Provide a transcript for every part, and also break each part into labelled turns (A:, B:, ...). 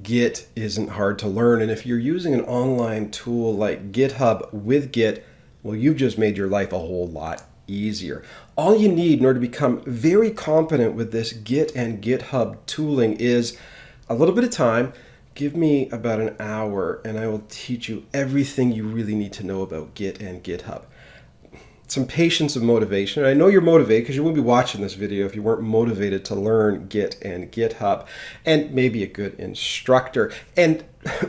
A: Git isn't hard to learn, and if you're using an online tool like GitHub with Git, well, you've just made your life a whole lot easier. All you need in order to become very competent with this Git and GitHub tooling is a little bit of time. Give me about an hour and I will teach you everything you really need to know about Git and GitHub. Some patience and motivation. I know you're motivated because you wouldn't be watching this video if you weren't motivated to learn Git and GitHub, and maybe a good instructor. And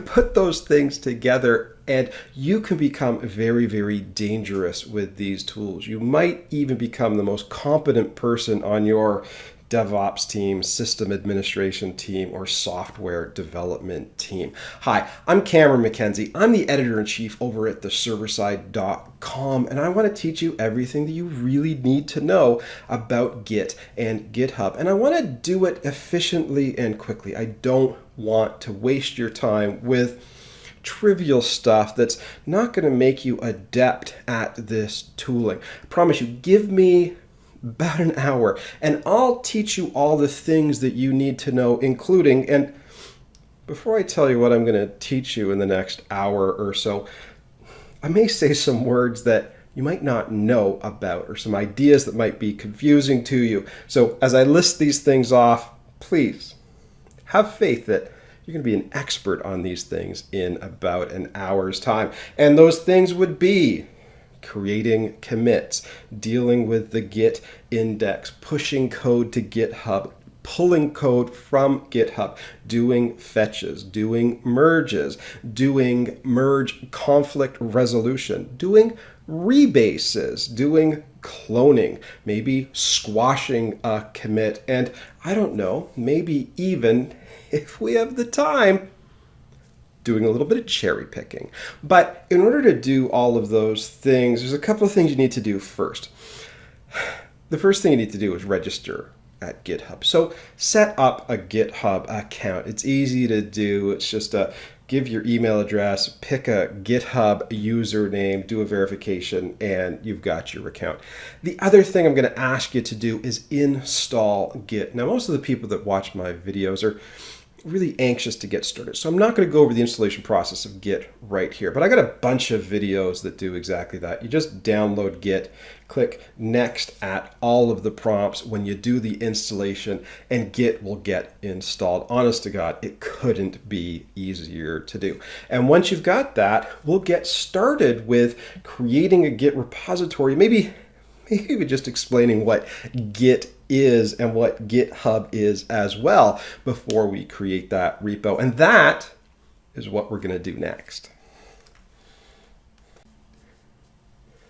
A: put those things together and you can become very, very dangerous with these tools. You might even become the most competent person on your DevOps team, system administration team, or software development team. Hi, I'm Cameron McKenzie. I'm the editor-in-chief over at theserverside.com, and I want to teach you everything that you really need to know about Git and GitHub. And I want to do it efficiently and quickly. I don't want to waste your time with trivial stuff that's not going to make you adept at this tooling. I promise you, give me about an hour and I'll teach you all the things that you need to know, including, and before I tell you what I'm going to teach you in the next hour or so, I may say some words that you might not know about or some ideas that might be confusing to you. So as I list these things off, please have faith that you're going to be an expert on these things in about an hour's time. And those things would be creating commits, dealing with the Git index, pushing code to GitHub, pulling code from GitHub, doing fetches, doing merges, doing merge conflict resolution, doing rebases, doing cloning, maybe squashing a commit, and I don't know, maybe even, if we have the time, doing a little bit of cherry picking. But in order to do all of those things, there's a couple of things you need to do first. The first thing you need to do is register at GitHub. So set up a GitHub account. It's easy to do. It's just give your email address, pick a GitHub username, do a verification, and you've got your account. The other thing I'm going to ask you to do is install Git. Now, most of the people that watch my videos are really anxious to get started. So I'm not going to go over the installation process of Git right here, but I got a bunch of videos that do exactly that. You just download Git, click next at all of the prompts when you do the installation, and Git will get installed. Honest to God, it couldn't be easier to do. And once you've got that, we'll get started with creating a Git repository, maybe just explaining what Git is and what GitHub is as well before we create that repo. And that is what we're going to do next.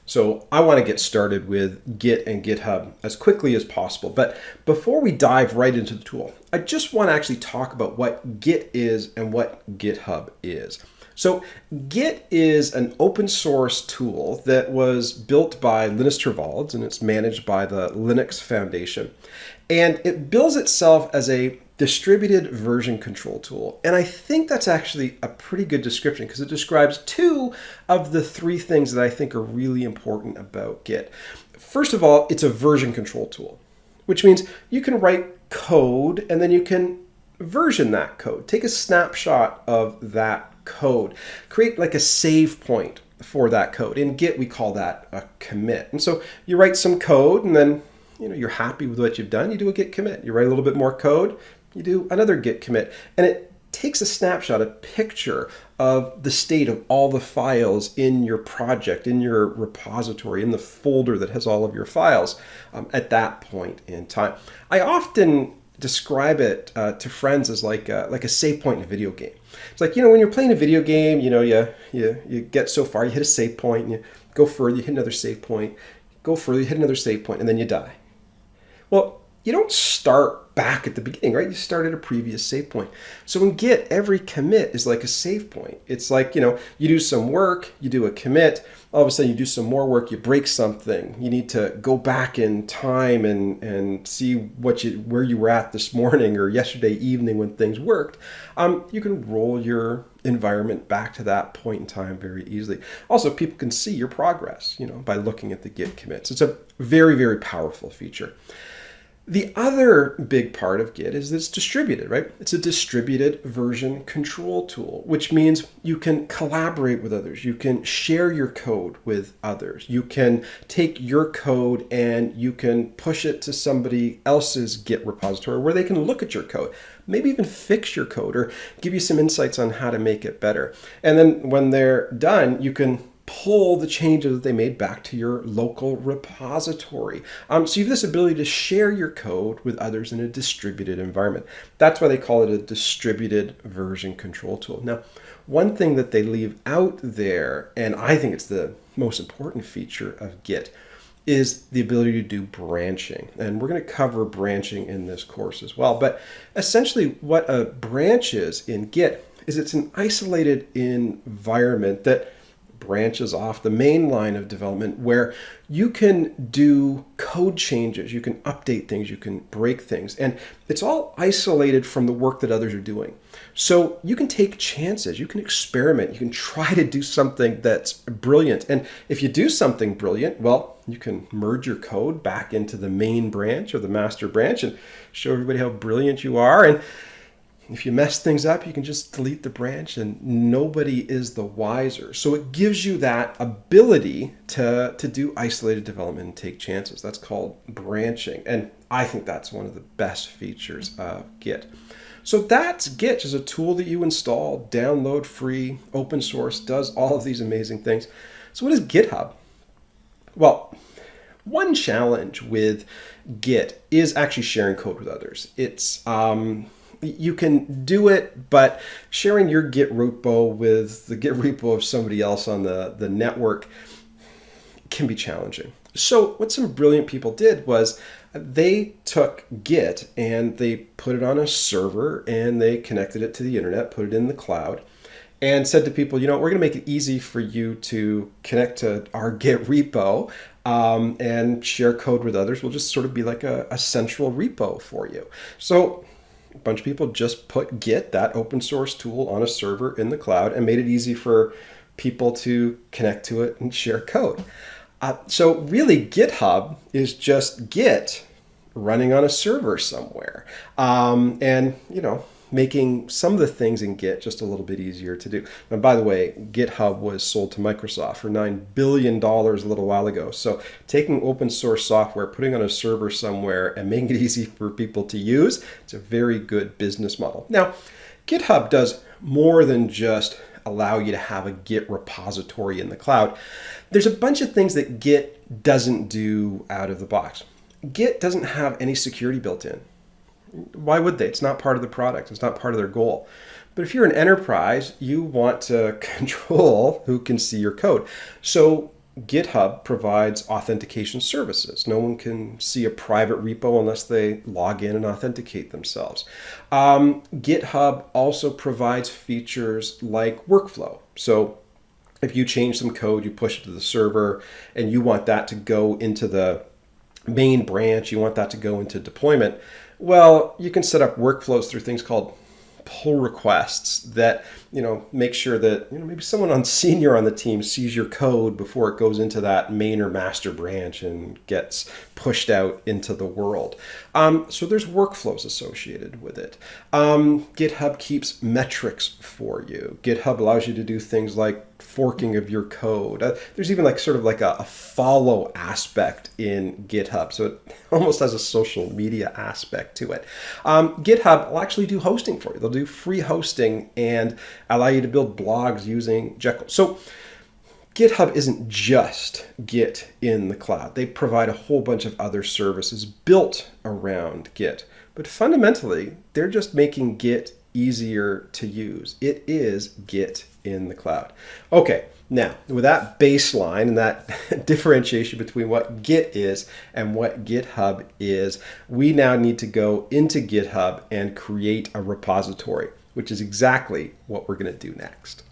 A: So I want to get started with Git and GitHub as quickly as possible. But before we dive right into the tool, I just want to actually talk about what Git is and what GitHub is. So Git is an open source tool that was built by Linus Torvalds, and it's managed by the Linux Foundation. And it bills itself as a distributed version control tool. And I think that's actually a pretty good description because it describes two of the three things that I think are really important about Git. First of all, it's a version control tool, which means you can write code and then you can version that code. Take a snapshot of that code, create like a save point for that code. In Git, we call that a commit. And so you write some code and then you're happy with what you've done, you do a Git commit. You write a little bit more code, you do another Git commit. And it takes a snapshot, a picture of the state of all the files in your project, in your repository, in the folder that has all of your files at that point in time. I often describe it to friends as like a save point in a video game. It's like, when you're playing a video game, you get so far, you hit a save point, and you go further, you hit another save point, go further, you hit another save point, and then you die. Well, you don't start back at the beginning, right? You start at a previous save point. So in Git, every commit is like a save point. It's like, you do some work, you do a commit, all of a sudden you do some more work, you break something. You need to go back in time and see where you were at this morning or yesterday evening when things worked. You can roll your environment back to that point in time very easily. Also, people can see your progress, by looking at the Git commits. It's a very, very powerful feature. The other big part of Git is that it's distributed, right? It's a distributed version control tool, which means you can collaborate with others. You can share your code with others. You can take your code and you can push it to somebody else's Git repository where they can look at your code, maybe even fix your code or give you some insights on how to make it better. And then when they're done, you can pull the changes that they made back to your local repository. So you have this ability to share your code with others in a distributed environment. That's why they call it a distributed version control tool. Now, one thing that they leave out there, and I think it's the most important feature of Git, is the ability to do branching. And we're going to cover branching in this course as well. But essentially what a branch is in Git is it's an isolated environment that branches off the main line of development where you can do code changes, you can update things, you can break things, and it's all isolated from the work that others are doing. So you can take chances, you can experiment, you can try to do something that's brilliant. And if you do something brilliant, well, you can merge your code back into the main branch or the master branch and show everybody how brilliant you are. And if you mess things up, you can just delete the branch and nobody is the wiser. So it gives you that ability to do isolated development and take chances. That's called branching. And I think that's one of the best features of Git. So that's Git, is a tool that you install, download free, open source, does all of these amazing things. So what is GitHub? Well, one challenge with Git is actually sharing code with others. It's you can do it, but sharing your Git repo with the Git repo of somebody else on the network can be challenging. So what some brilliant people did was they took Git and they put it on a server and they connected it to the internet, put it in the cloud, and said to people, we're going to make it easy for you to connect to our Git repo and share code with others. We'll just sort of be like a central repo for you. So a bunch of people just put Git, that open source tool, on a server in the cloud and made it easy for people to connect to it and share code. So really GitHub is just Git running on a server somewhere. And, making some of the things in Git just a little bit easier to do. Now, by the way, GitHub was sold to Microsoft for $9 billion a little while ago. So taking open source software, putting on a server somewhere and making it easy for people to use, it's a very good business model. Now, GitHub does more than just allow you to have a Git repository in the cloud. There's a bunch of things that Git doesn't do out of the box. Git doesn't have any security built in. Why would they? It's not part of the product. It's not part of their goal. But if you're an enterprise, you want to control who can see your code. So GitHub provides authentication services. No one can see a private repo unless they log in and authenticate themselves. GitHub also provides features like workflow. So if you change some code, you push it to the server, and you want that to go into the main branch, you want that to go into deployment, well, you can set up workflows through things called pull requests that, make sure that, maybe someone on senior on the team sees your code before it goes into that main or master branch and gets pushed out into the world. So there's workflows associated with it. GitHub keeps metrics for you. GitHub allows you to do things like forking of your code. There's even like a follow aspect in GitHub. So it almost has a social media aspect to it. GitHub will actually do hosting for you. They'll do free hosting and allow you to build blogs using Jekyll. So GitHub isn't just Git in the cloud. They provide a whole bunch of other services built around Git. But fundamentally, they're just making Git easier to use. It is Git in the cloud. Okay, now with that baseline and that differentiation between what Git is and what GitHub is, we now need to go into GitHub and create a repository, which is exactly what we're going to do next.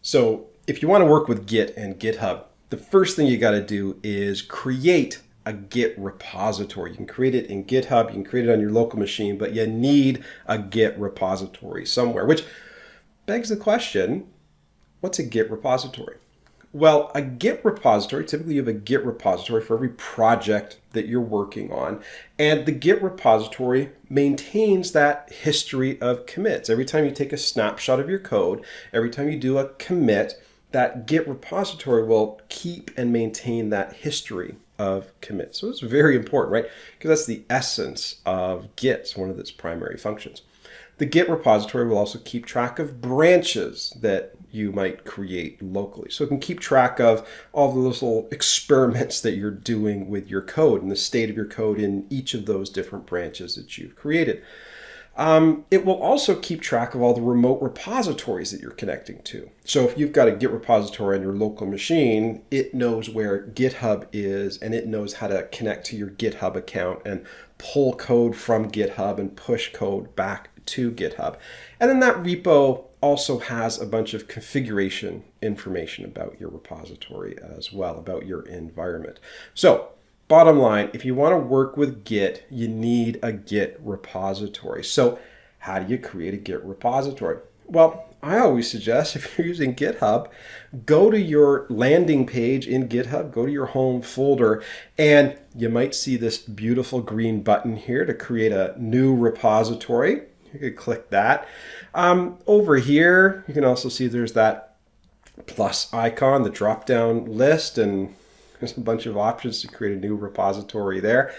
A: So if you want to work with Git and GitHub, the first thing you got to do is create a Git repository. You can create it in GitHub, you can create it on your local machine, but you need a Git repository somewhere, which begs the question, what's a Git repository? Well, a Git repository, typically you have a Git repository for every project that you're working on. And the Git repository maintains that history of commits. Every time you take a snapshot of your code, every time you do a commit, that Git repository will keep and maintain that history of commits. So it's very important, right? Because that's the essence of Git. It's one of its primary functions. The Git repository will also keep track of branches that you might create locally. So it can keep track of all the little experiments that you're doing with your code and the state of your code in each of those different branches that you've created. It will also keep track of all the remote repositories that you're connecting to. So if you've got a Git repository on your local machine, it knows where GitHub is and it knows how to connect to your GitHub account and pull code from GitHub and push code back to GitHub. And then that repo also has a bunch of configuration information about your repository as well, about your environment. So bottom line, if you want to work with Git, you need a Git repository. So how do you create a Git repository? Well, I always suggest if you're using GitHub, go to your landing page in GitHub, go to your home folder, and you might see this beautiful green button here to create a new repository. You could click that. Over here, you can also see there's that plus icon, the drop-down list, and there's a bunch of options to create a new repository there.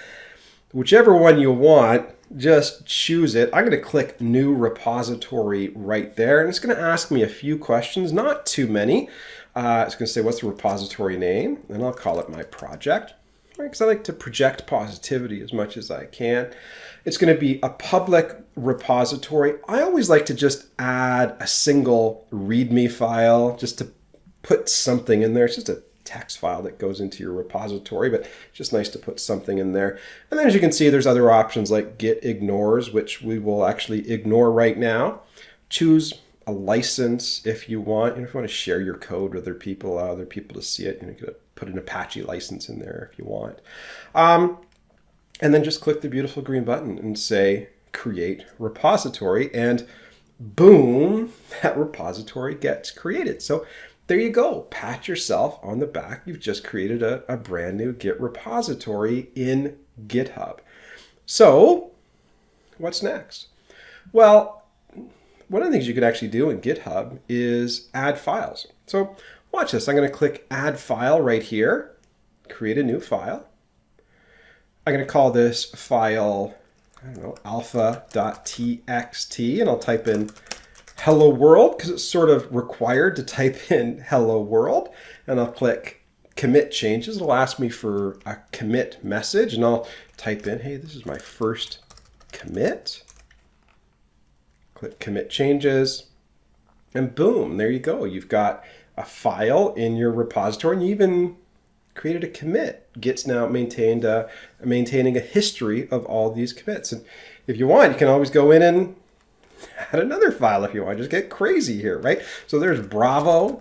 A: Whichever one you want, just choose it. I'm going to click New Repository right there, and it's going to ask me a few questions, not too many. It's going to say, what's the repository name? And I'll call it my project, right? Because I like to project positivity as much as I can. It's going to be a public repository. I always like to just add a single README file just to put something in there. It's just a text file that goes into your repository, but it's just nice to put something in there. And then as you can see, there's other options like Git ignores, which we will actually ignore right now. Choose a license if you want. If you want to share your code with other people to see it, you can put an Apache license in there if you want. And then just click the beautiful green button and say create repository, and boom, that repository gets created. So there you go. Pat yourself on the back. You've just created a brand new Git repository in GitHub. So what's next? Well, one of the things you could actually do in GitHub is add files. So watch this. I'm going to click add file right here, create a new file. I'm going to call this file, I don't know, alpha.txt, and I'll type in hello world because it's sort of required to type in hello world. And I'll click commit changes. It'll ask me for a commit message, and I'll type in, hey, this is my first commit. Click commit changes, and boom, there you go. You've got a file in your repository, and you even created a commit. Git's now maintaining a history of all these commits. And if you want, you can always go in and add another file if you want. Just get crazy here, right? So there's bravo.txt,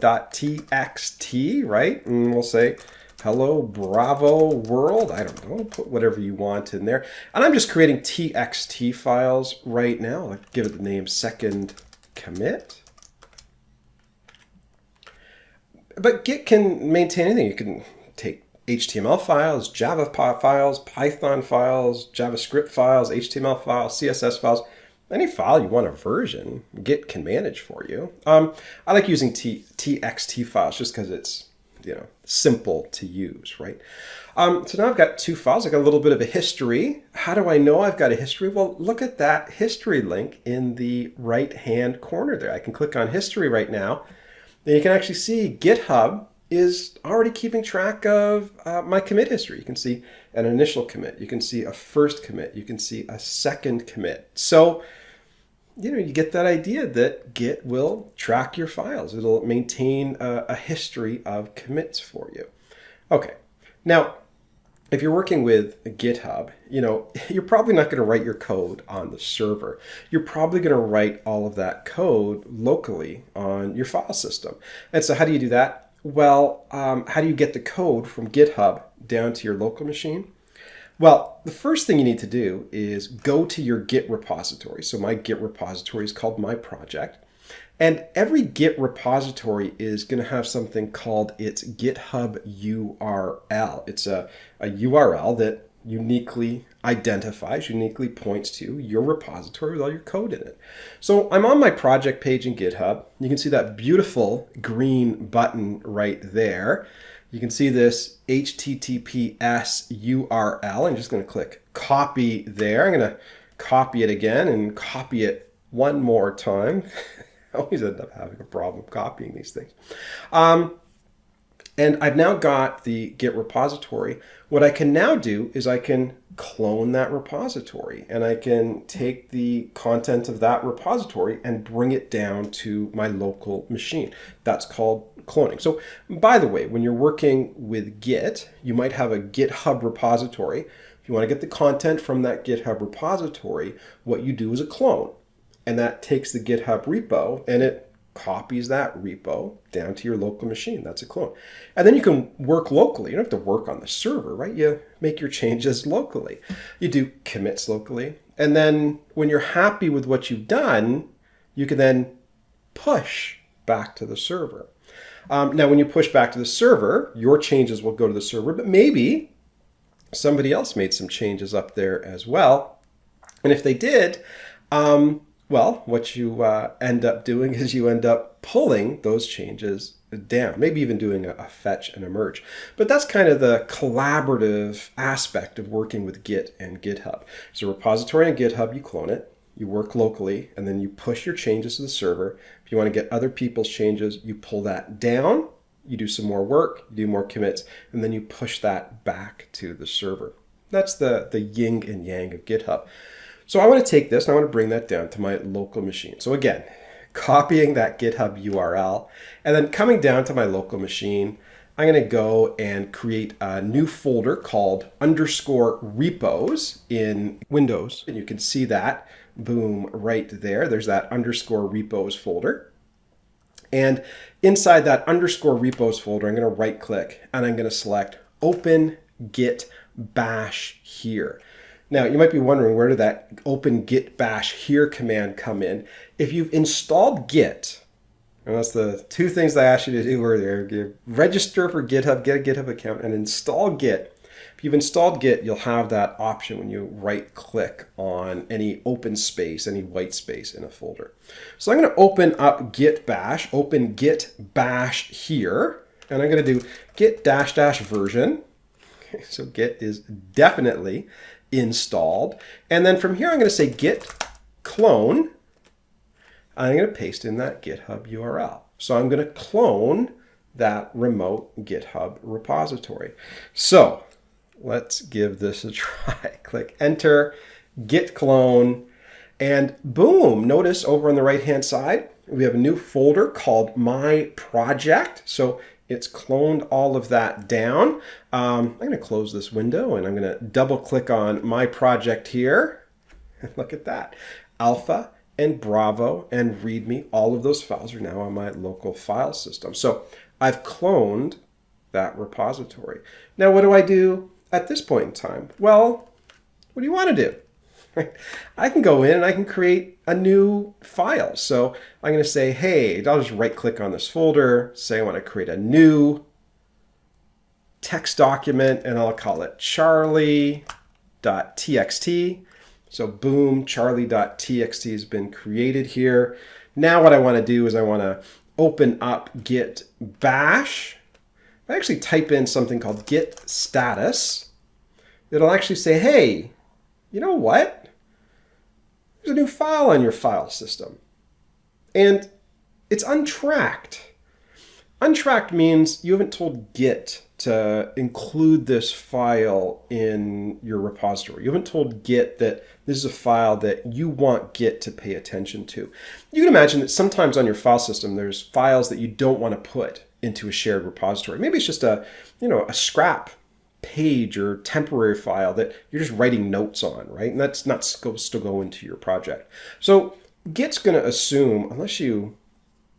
A: right? And we'll say, hello, Bravo world. I don't know, put whatever you want in there. And I'm just creating txt files right now. I'll give it the name second commit. But Git can maintain anything. You can take HTML files, Java files, Python files, JavaScript files, HTML files, CSS files. Any file you want a version, Git can manage for you. I like using txt files just because it's simple to use, right? So now I've got two files. I've got a little bit of a history. How do I know I've got a history? Well, look at that history link in the right-hand corner there. I can click on history right now. Then you can actually see GitHub is already keeping track of my commit history. You can see an initial commit. You can see a first commit. You can see a second commit. So, you get that idea that Git will track your files. It'll maintain a history of commits for you. Okay. Now, if you're working with GitHub, you're probably not going to write your code on the server. You're probably going to write all of that code locally on your file system. And so how do you do that? Well, how do you get the code from GitHub down to your local machine? Well, the first thing you need to do is go to your Git repository. So my Git repository is called my project. And every Git repository is going to have something called its GitHub URL. It's a URL that uniquely identifies, uniquely points to your repository with all your code in it. So I'm on my project page in GitHub. You can see that beautiful green button right there. You can see this HTTPS URL. I'm just going to click copy there. I'm going to copy it again and copy it one more time. I always end up having a problem copying these things. And I've now got the Git repository. What I can now do is I can clone that repository, and I can take the content of that repository and bring it down to my local machine. That's called cloning. So by the way, when you're working with Git, you might have a GitHub repository. If you want to get the content from that GitHub repository, what you do is a clone. And that takes the GitHub repo and it copies that repo down to your local machine. That's a clone. And then you can work locally. You don't have to work on the server, right? You make your changes locally. You do commits locally. And then when you're happy with what you've done, you can then push back to the server. Now, when you push back to the server, your changes will go to the server, but maybe somebody else made some changes up there as well. And if they did, well, what you end up doing is you end up pulling those changes down, maybe even doing a fetch and a merge. But that's kind of the collaborative aspect of working with Git and GitHub. So a repository in GitHub, you clone it, you work locally, and then you push your changes to the server. If you want to get other people's changes, you pull that down, you do some more work, you do more commits, and then you push that back to the server. That's the yin and yang of GitHub. So I want to take this and I want to bring that down to my local machine. So again, copying that GitHub URL and then coming down to my local machine, I'm going to go and create a new folder called _repos in Windows. And you can see that, boom, right there. There's that _repos folder. And inside that _repos folder, I'm going to right click and I'm going to select Open Git Bash here. Now, you might be wondering, where did that open git bash here command come in? If you've installed Git, and that's the two things I asked you to do earlier, register for GitHub, get a GitHub account, and install Git. If you've installed Git, you'll have that option when you right-click on any open space, any white space in a folder. So I'm going to open up Git bash, open Git bash here, and I'm going to do git -- version. Okay, so Git is definitely installed. And then from here, I'm going to say git clone. I'm going to paste in that GitHub URL. So I'm going to clone that remote GitHub repository. So let's give this a try. Click enter, git clone, and boom, notice over on the right-hand side, we have a new folder called My Project. So it's cloned all of that down. I'm going to close this window and I'm going to double click on My Project here. Look at that. Alpha and Bravo and README, all of those files are now on my local file system. So I've cloned that repository. Now, what do I do at this point in time? Well, what do you want to do? I can go in and I can create a new file. So I'm going to say, hey, I'll just right click on this folder, say I want to create a new text document, and I'll call it charlie.txt. So boom, charlie.txt has been created here. Now what I want to do is I want to open up git bash. If I actually type in something called git status, it'll actually say, hey, you know what? There's a new file on your file system. And it's untracked. Untracked means you haven't told Git to include this file in your repository. You haven't told Git that this is a file that you want Git to pay attention to. You can imagine that sometimes on your file system, there's files that you don't want to put into a shared repository. Maybe it's just a scrap page or temporary file that you're just writing notes on, right? And that's not supposed to go into your project. So Git's going to assume, unless you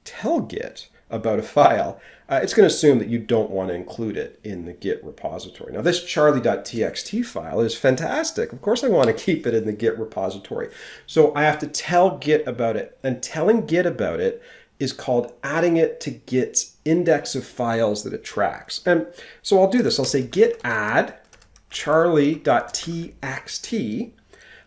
A: tell Git, about a file, it's going to assume that you don't want to include it in the Git repository. Now this charlie.txt file is fantastic. Of course I want to keep it in the Git repository. So I have to tell Git about it, and telling Git about it is called adding it to Git's index of files that it tracks. And so I'll do this. I'll say git add charlie.txt.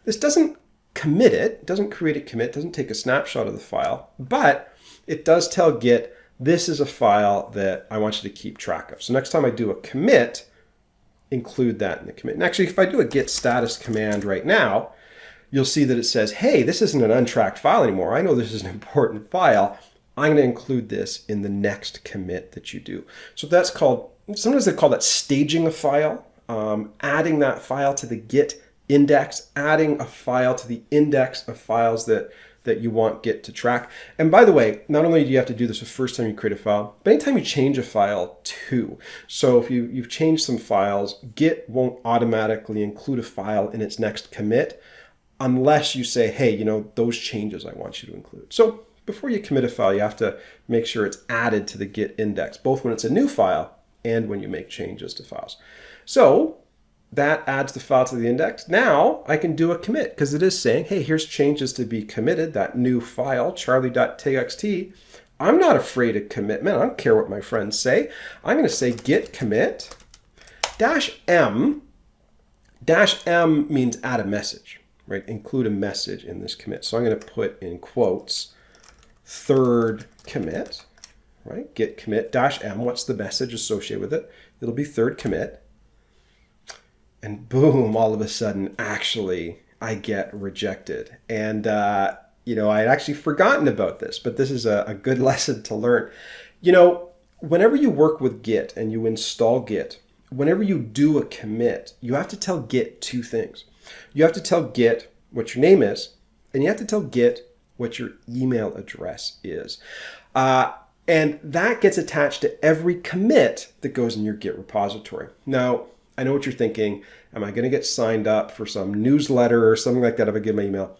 A: This doesn't commit it. It doesn't create a commit. It doesn't take a snapshot of the file, but it does tell Git this is a file that I want you to keep track of. So next time I do a commit, include that in the commit. And actually, if I do a git status command right now, you'll see that it says, hey, this isn't an untracked file anymore. I know this is an important file. I'm going to include this in the next commit that you do. So that's called, sometimes they call that staging a file, adding that file to the Git index, adding a file to the index of files that you want Git to track. And by the way, not only do you have to do this the first time you create a file, but anytime you change a file too. So if you've changed some files, Git won't automatically include a file in its next commit unless you say, hey, you know, those changes I want you to include. So before you commit a file, you have to make sure it's added to the Git index, both when it's a new file and when you make changes to files. So that adds the file to the index. Now I can do a commit because it is saying, hey, here's changes to be committed, that new file, charlie.txt. I'm not afraid of commitment. I don't care what my friends say. I'm going to say git commit -m. -m means add a message, right? Include a message in this commit. So I'm going to put in quotes third commit, right? Git commit -m. What's the message associated with it? It'll be third commit. And boom, all of a sudden, actually, I get rejected. And, you know, I had actually forgotten about this, but this is a good lesson to learn. You know, whenever you work with Git and you install Git, whenever you do a commit, you have to tell Git two things. You have to tell Git what your name is, and you have to tell Git what your email address is. And that gets attached to every commit that goes in your Git repository. Now, I know what you're thinking. Am I going to get signed up for some newsletter or something like that if I give my email?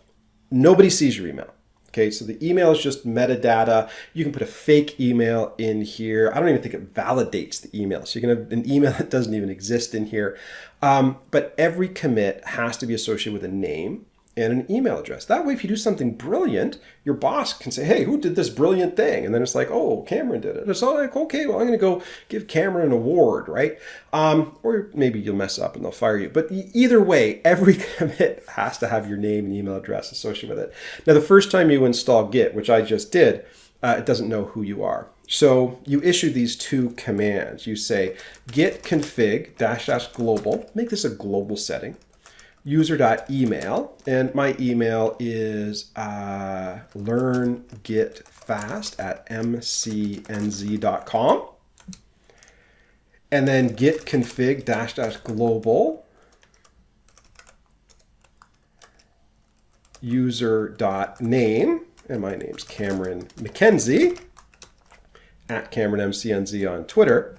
A: Nobody sees your email. Okay, so the email is just metadata. You can put a fake email in here. I don't even think it validates the email. So you can have an email that doesn't even exist in here. But every commit has to be associated with a name and an email address. That way, if you do something brilliant, your boss can say, hey, who did this brilliant thing? And then it's like, oh, Cameron did it. It's all like, okay, well, I'm going to go give Cameron an award, right? Or maybe you'll mess up and they'll fire you. But either way, every commit has to have your name and email address associated with it. Now, the first time you install Git, which I just did, it doesn't know who you are. So you issue these two commands. You say git config --global, make this a global setting, user.email, and my email is learngitfast@mcnz.com, and then git config --global user.name, and my name's Cameron McKenzie @CameronMCNZ on Twitter.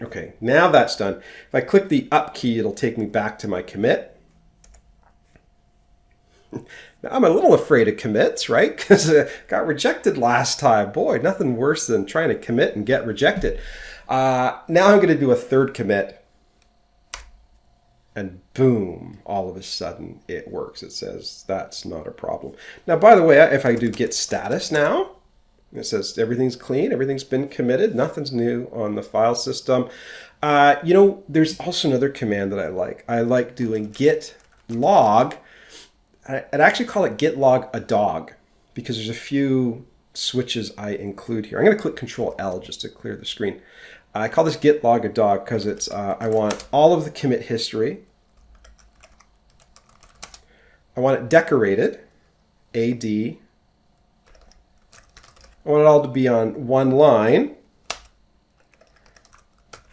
A: Okay, now that's done. If I click the up key, it'll take me back to my commit. Now, I'm a little afraid of commits, right? Because I got rejected last time. Boy, nothing worse than trying to commit and get rejected. Now I'm going to do a third commit. And boom, all of a sudden it works. It says that's not a problem. Now, by the way, if I do git status now, it says everything's clean, everything's been committed, nothing's new on the file system. You know, there's also another command that I like. I like doing git log. I'd actually call it git log a dog because there's a few switches I include here. I'm going to click Control L just to clear the screen. I call this git log a dog because it's I want all of the commit history. I want it decorated, AD. I want it all to be on one line.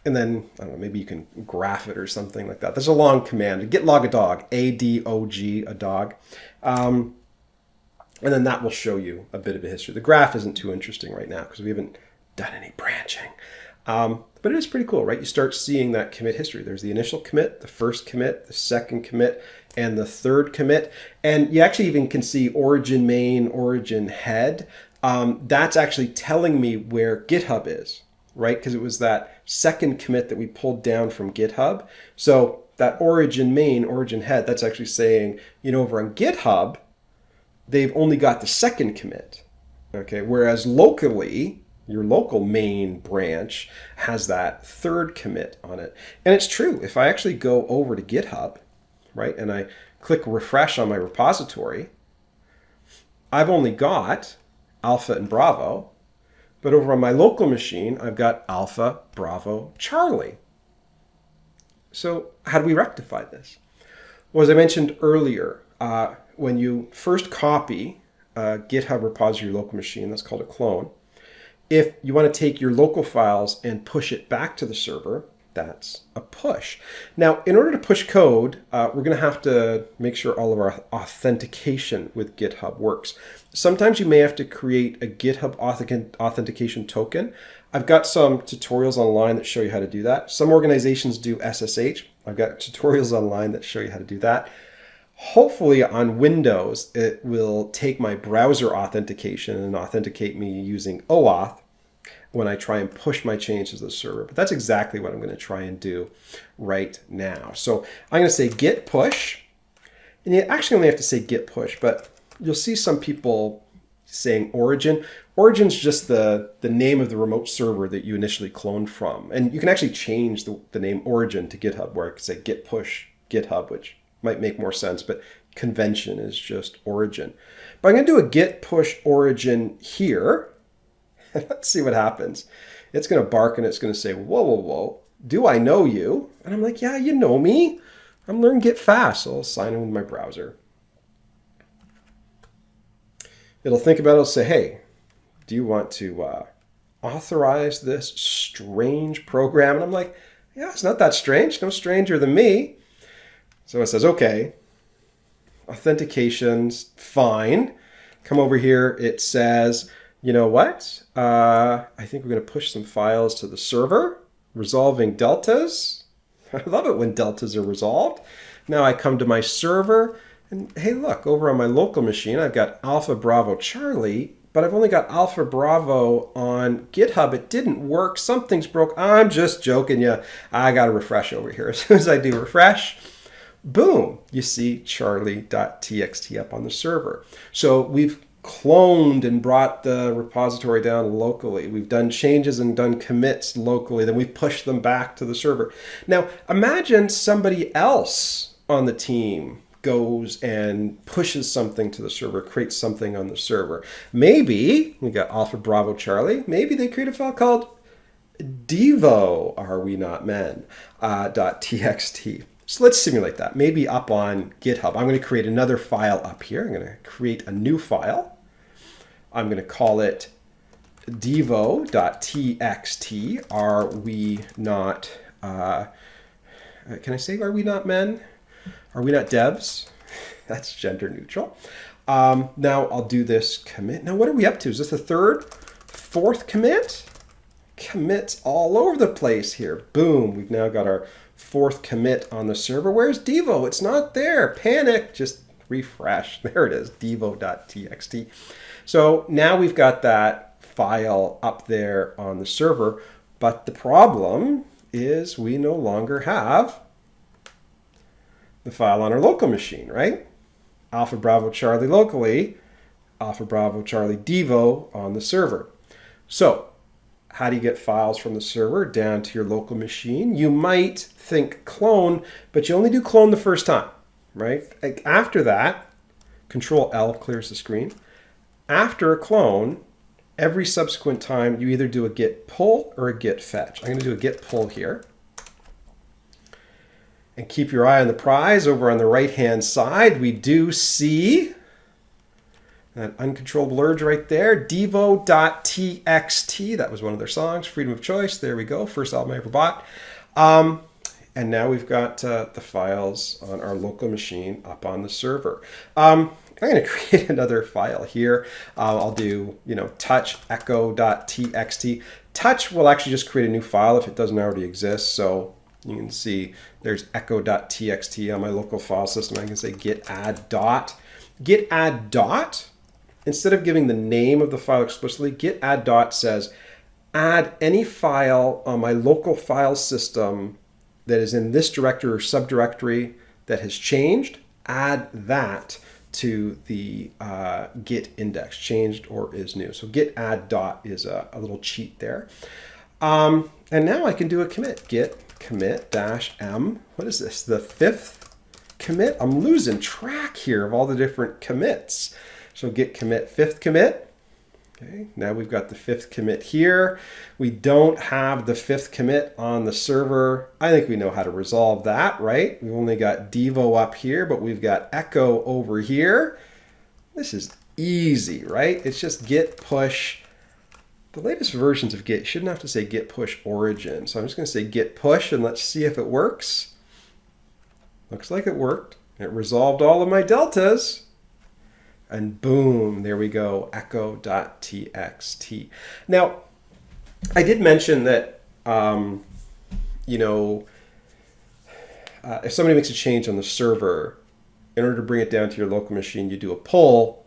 A: And then, I don't know, maybe you can graph it or something like that. There's a long command, git log a dog, A-D-O-G, a dog. And then that will show you a bit of a history. The graph isn't too interesting right now because we haven't done any branching. But it is pretty cool, right? You start seeing that commit history. There's the initial commit, the first commit, the second commit, and the third commit. And you actually even can see origin main, origin head. that's actually telling me where GitHub is, right? Because it was that second commit that we pulled down from GitHub. So that origin main, origin head, that's actually saying, over on GitHub, they've only got the second commit. Okay, whereas locally, your local main branch has that third commit on it. And it's true. If I actually go over to GitHub, right, and I click refresh on my repository, I've only got Alpha and Bravo, but over on my local machine, I've got Alpha, Bravo, Charlie. So how do we rectify this? Well, as I mentioned earlier, when you first copy a GitHub repository to your local machine, that's called a clone. If you want to take your local files and push it back to the server, that's a push. Now, in order to push code, we're going to have to make sure all of our authentication with GitHub works. Sometimes you may have to create a GitHub authentication token. I've got some tutorials online that show you how to do that. Some organizations do SSH. I've got tutorials online that show you how to do that. Hopefully on Windows, it will take my browser authentication and authenticate me using OAuth when I try and push my changes to the server. But that's exactly what I'm going to try and do right now. So I'm going to say git push. And you actually only have to say git push, but you'll see some people saying origin. Origin's just the name of the remote server that you initially cloned from. And you can actually change the name origin to GitHub, where I could say git push GitHub, which might make more sense, but convention is just origin. But I'm going to do a git push origin here. Let's see what happens. It's going to bark and it's going to say, whoa, whoa, whoa, do I know you? And I'm like, yeah, you know me. I'm learning Git fast, so I'll sign in with my browser. It'll think about it, it'll say, hey, do you want to authorize this strange program? And I'm like, yeah, it's not that strange. No stranger than me. So it says, okay, authentication's fine. Come over here. It says, you know what? I think we're going to push some files to the server, resolving deltas. I love it when deltas are resolved. Now I come to my server, and hey, look, over on my local machine, I've got Alpha Bravo Charlie, but I've only got Alpha Bravo on GitHub. It didn't work. Something's broke. I'm just joking you. I got to refresh over here. As soon as I do refresh, boom, you see charlie.txt up on the server. So we've cloned and brought the repository down locally. We've done changes and done commits locally. Then we pushed them back to the server. Now, imagine somebody else on the team goes and pushes something to the server, creates something on the server. Maybe, we got Alpha Bravo Charlie, maybe they create a file called devo, are we not men, .txt. So let's simulate that. Maybe up on GitHub, I'm going to create another file up here. I'm going to create a new file. I'm going to call it devo.txt. Are we not, can I say, are we not men? Are we not devs? That's gender neutral. Now I'll do this commit. Now what are we up to? Is this the third, fourth commit? Commits all over the place here. Boom, we've now got our fourth commit on the server. Where's Devo? It's not there. Panic. Just refresh. There it is, devo.txt. So now we've got that file up there on the server, but the problem is we no longer have the file on our local machine, right? Alpha Bravo Charlie locally, Alpha Bravo Charlie Devo on the server. So how do you get files from the server down to your local machine? You might think clone, but you only do clone the first time, right? After that, Control L clears the screen. After a clone, every subsequent time you either do a git pull or a git fetch. I'm going to do a git pull here. And keep your eye on the prize. Over on the right-hand side, we do see that uncontrollable urge right there, devo.txt. That was one of their songs, Freedom of Choice. There we go, first album I ever bought. And now we've got the files on our local machine up on the server. I'm going to create another file here. I'll do, touch echo.txt. Touch will actually just create a new file if it doesn't already exist. So you can see there's echo.txt on my local file system. I can say git add dot. Git add dot instead of giving the name of the file explicitly, git add dot says, add any file on my local file system that is in this directory or subdirectory that has changed, add that to the Git index, changed or is new. So git add dot is a little cheat there. And now I can do a commit, git commit -m. What is this, the 5th commit? I'm losing track here of all the different commits. So git commit 5th commit. Okay, now we've got the 5th commit here. We don't have the 5th commit on the server. I think we know how to resolve that, right? We've only got Devo up here, but we've got echo over here. This is easy, right? It's just git push. The latest versions of Git shouldn't have to say git push origin. So I'm just going to say git push and let's see if it works. Looks like it worked. It resolved all of my deltas. And boom, there we go, echo.txt. Now, I did mention that, if somebody makes a change on the server, in order to bring it down to your local machine, you do a pull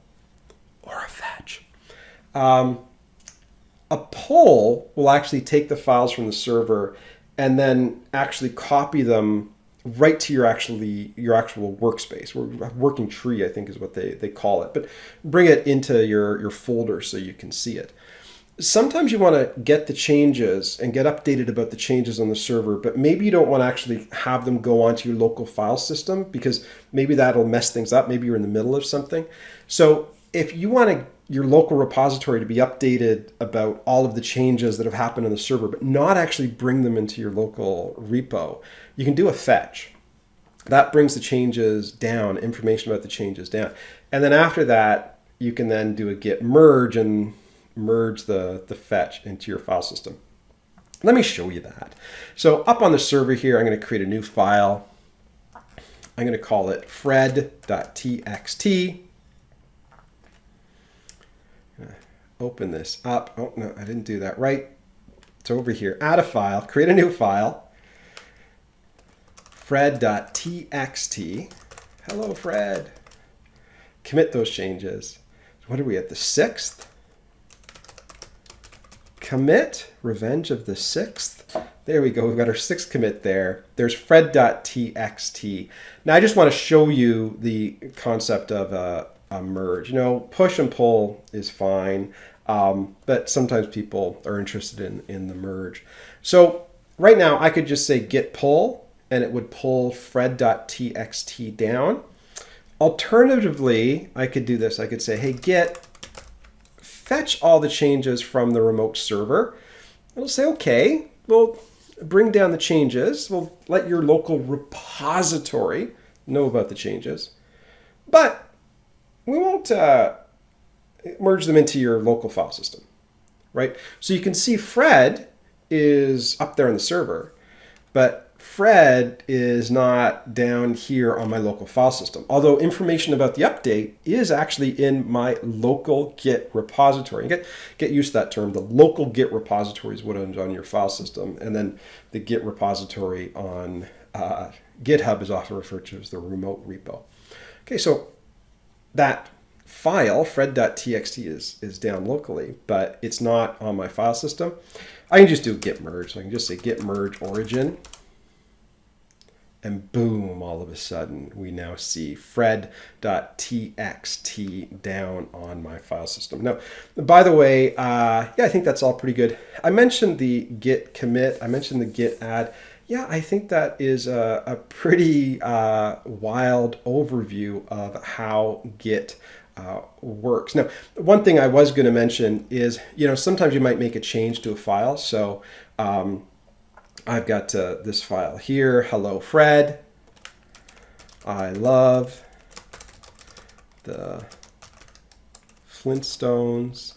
A: or a fetch. A pull will actually take the files from the server and then actually copy them right to your actual workspace, or working tree, I think is what they call it. But bring it into your folder so you can see it. Sometimes you want to get the changes and get updated about the changes on the server, but maybe you don't want to actually have them go onto your local file system because maybe that'll mess things up. Maybe you're in the middle of something. So if you want your local repository to be updated about all of the changes that have happened on the server, but not actually bring them into your local repo, you can do a fetch. That brings the changes down, information about the changes down. And then after that, you can then do a git merge and merge the fetch into your file system. Let me show you that. So up on the server here, I'm going to create a new file. I'm going to call it fred.txt. Open this up. Oh, no, I didn't do that right. It's over here. Add a file, create a new file. Fred.txt. Hello, Fred. Commit those changes. What are we at, the 6th? Commit, Revenge of the 6th. There we go. We've got our 6th commit there. There's fred.txt. Now I just want to show you the concept of a merge. Push and pull is fine, but sometimes people are interested in the merge. So right now I could just say git pull, and it would pull fred.txt down. Alternatively, I could do this. I could say, hey, git fetch all the changes from the remote server. It'll say, okay, we'll bring down the changes. We'll let your local repository know about the changes, but we won't merge them into your local file system, right? So you can see Fred is up there on the server, but Fred is not down here on my local file system. Although information about the update is actually in my local Git repository. Get used to that term. The local Git repository is what is on your file system. And then the Git repository on GitHub is often referred to as the remote repo. Okay, so that file, fred.txt, is down locally, but it's not on my file system. I can just do git merge. So I can just say git merge origin. And boom, all of a sudden, we now see fred.txt down on my file system. Now, by the way, yeah, I think that's all pretty good. I mentioned the git commit. I mentioned the git add. Yeah, I think that is a pretty wild overview of how Git works. Now, one thing I was going to mention is, sometimes you might make a change to a file. So I've got this file here, hello Fred. I love the Flintstones.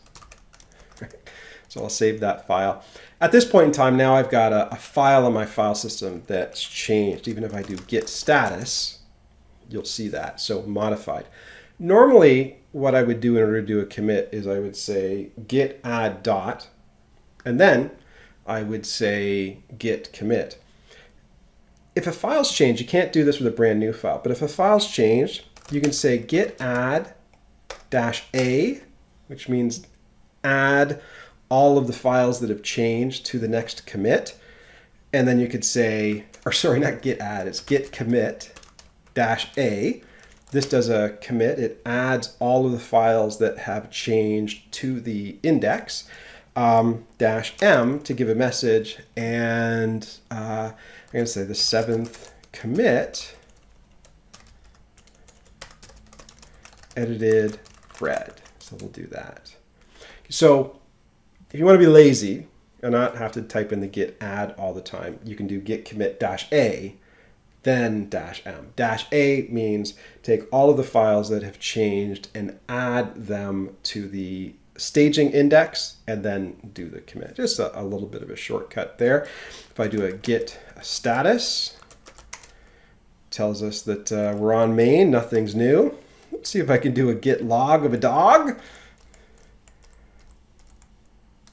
A: So I'll save that file. At this point in time, now I've got a file on my file system that's changed. Even if I do git status, you'll see that, so modified. Normally, what I would do in order to do a commit is I would say git add dot, and then I would say git commit. If a file's changed, you can't do this with a brand new file, but if a file's changed, you can say git add -a which means add all of the files that have changed to the next commit. And then you could say, or sorry, not git add, it's git commit -a. This does a commit. It adds all of the files that have changed to the index. -m to give a message, and I'm going to say the 7th commit edited Fred. So we'll do that. So if you want to be lazy and not have to type in the git add all the time, you can do git commit -a, then -m. -a means take all of the files that have changed and add them to the staging index and then do the commit. Just a little bit of a shortcut there. If I do a git status, tells us that we're on main, nothing's new. Let's see if I can do a git log of a dog.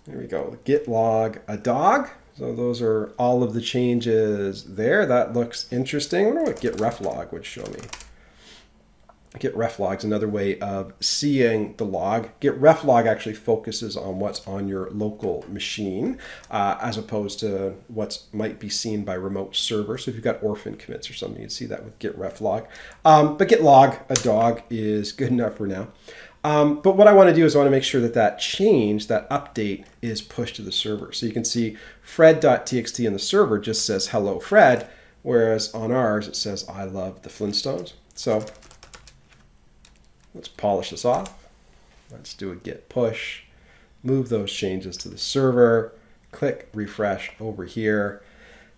A: There we go, git log a dog. So those are all of the changes there. That looks interesting. I wonder what git reflog would show me. Git reflog is another way of seeing the log. Git reflog actually focuses on what's on your local machine as opposed to what might be seen by remote server. So if you've got orphan commits or something, you'd see that with git reflog. But git log a dog is good enough for now. But what I want to do is I want to make sure that that change, that update, is pushed to the server. So you can see fred.txt in the server just says hello Fred, whereas on ours it says I love the Flintstones. So let's polish this off. Let's do a git push, move those changes to the server, click refresh over here,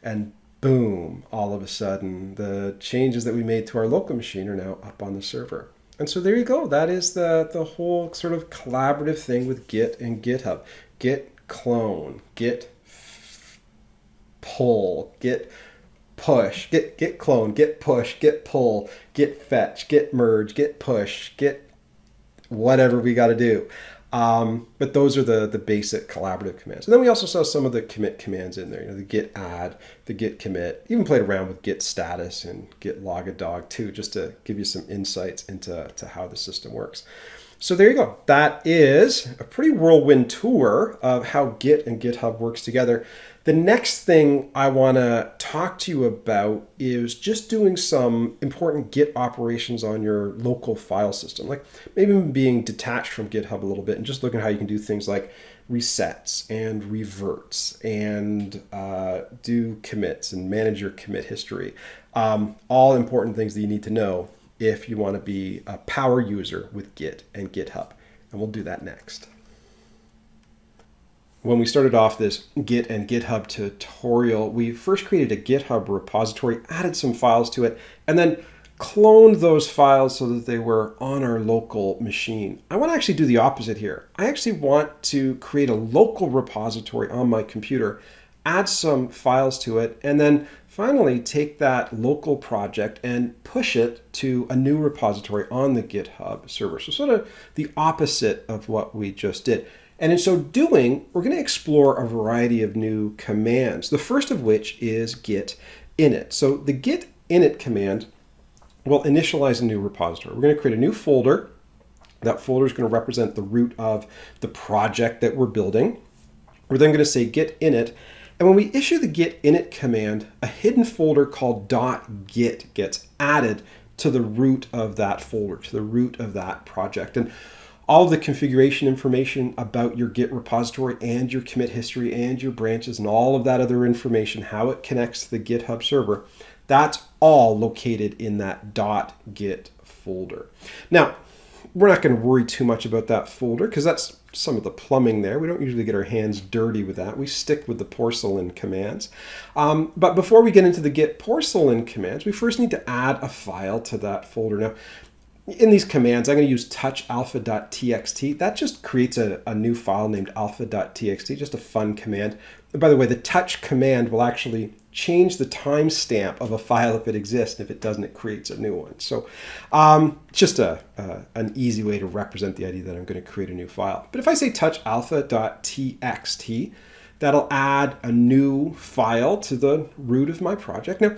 A: and boom, all of a sudden the changes that we made to our local machine are now up on the server. And so there you go. That is the whole sort of collaborative thing with Git and GitHub. Git clone, Git pull, Git push, Git clone, Git push, Git pull, Git fetch, Git merge, Git push, Git whatever we got to do. But those are the basic collaborative commands. And then we also saw some of the commit commands in there, the git add, the git commit, even played around with git status and git log a dog too, just to give you some insights into how the system works. So there you go. That is a pretty whirlwind tour of how Git and GitHub works together. The next thing I want to talk to you about is just doing some important Git operations on your local file system, like maybe being detached from GitHub a little bit and just looking at how you can do things like resets and reverts and do commits and manage your commit history. All important things that you need to know if you want to be a power user with Git and GitHub. And we'll do that next. When we started off this Git and GitHub tutorial, we first created a GitHub repository, added some files to it, and then cloned those files so that they were on our local machine. I want to actually do the opposite here. I actually want to create a local repository on my computer, add some files to it, and then finally take that local project and push it to a new repository on the GitHub server. So sort of the opposite of what we just did. And in so doing, we're going to explore a variety of new commands, the first of which is git init. So the git init command will initialize a new repository. We're going to create a new folder. That folder is going to represent the root of the project that we're building. We're then going to say git init. And when we issue the git init command, a hidden folder called .git gets added to the root of that folder, to the root of that project. And all of the configuration information about your Git repository and your commit history and your branches and all of that other information, how it connects to the GitHub server, that's all located in that .git folder. Now, we're not going to worry too much about that folder because that's some of the plumbing there. We don't usually get our hands dirty with that. We stick with the porcelain commands. But before we get into the Git porcelain commands, we first need to add a file to that folder. Now, in these commands, I'm going to use touchalpha.txt. That just creates a new file named alpha.txt, just a fun command. And by the way, the touch command will actually change the timestamp of a file if it exists. If it doesn't, it creates a new one. So just an easy way to represent the idea that I'm going to create a new file. But if I say touchalpha.txt, that'll add a new file to the root of my project. Now,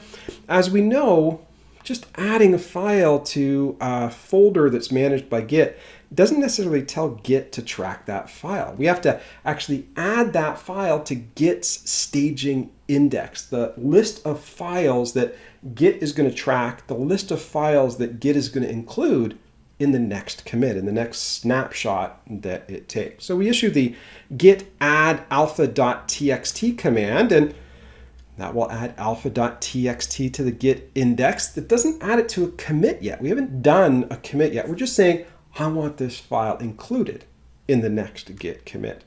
A: as we know, just adding a file to a folder that's managed by Git doesn't necessarily tell Git to track that file. We have to actually add that file to Git's staging index, the list of files that Git is going to track, the list of files that Git is going to include in the next commit, in the next snapshot that it takes. So we issue the git add alpha.txt command, and that will add alpha.txt to the Git index. That doesn't add it to a commit yet. We haven't done a commit yet. We're just saying, I want this file included in the next Git commit.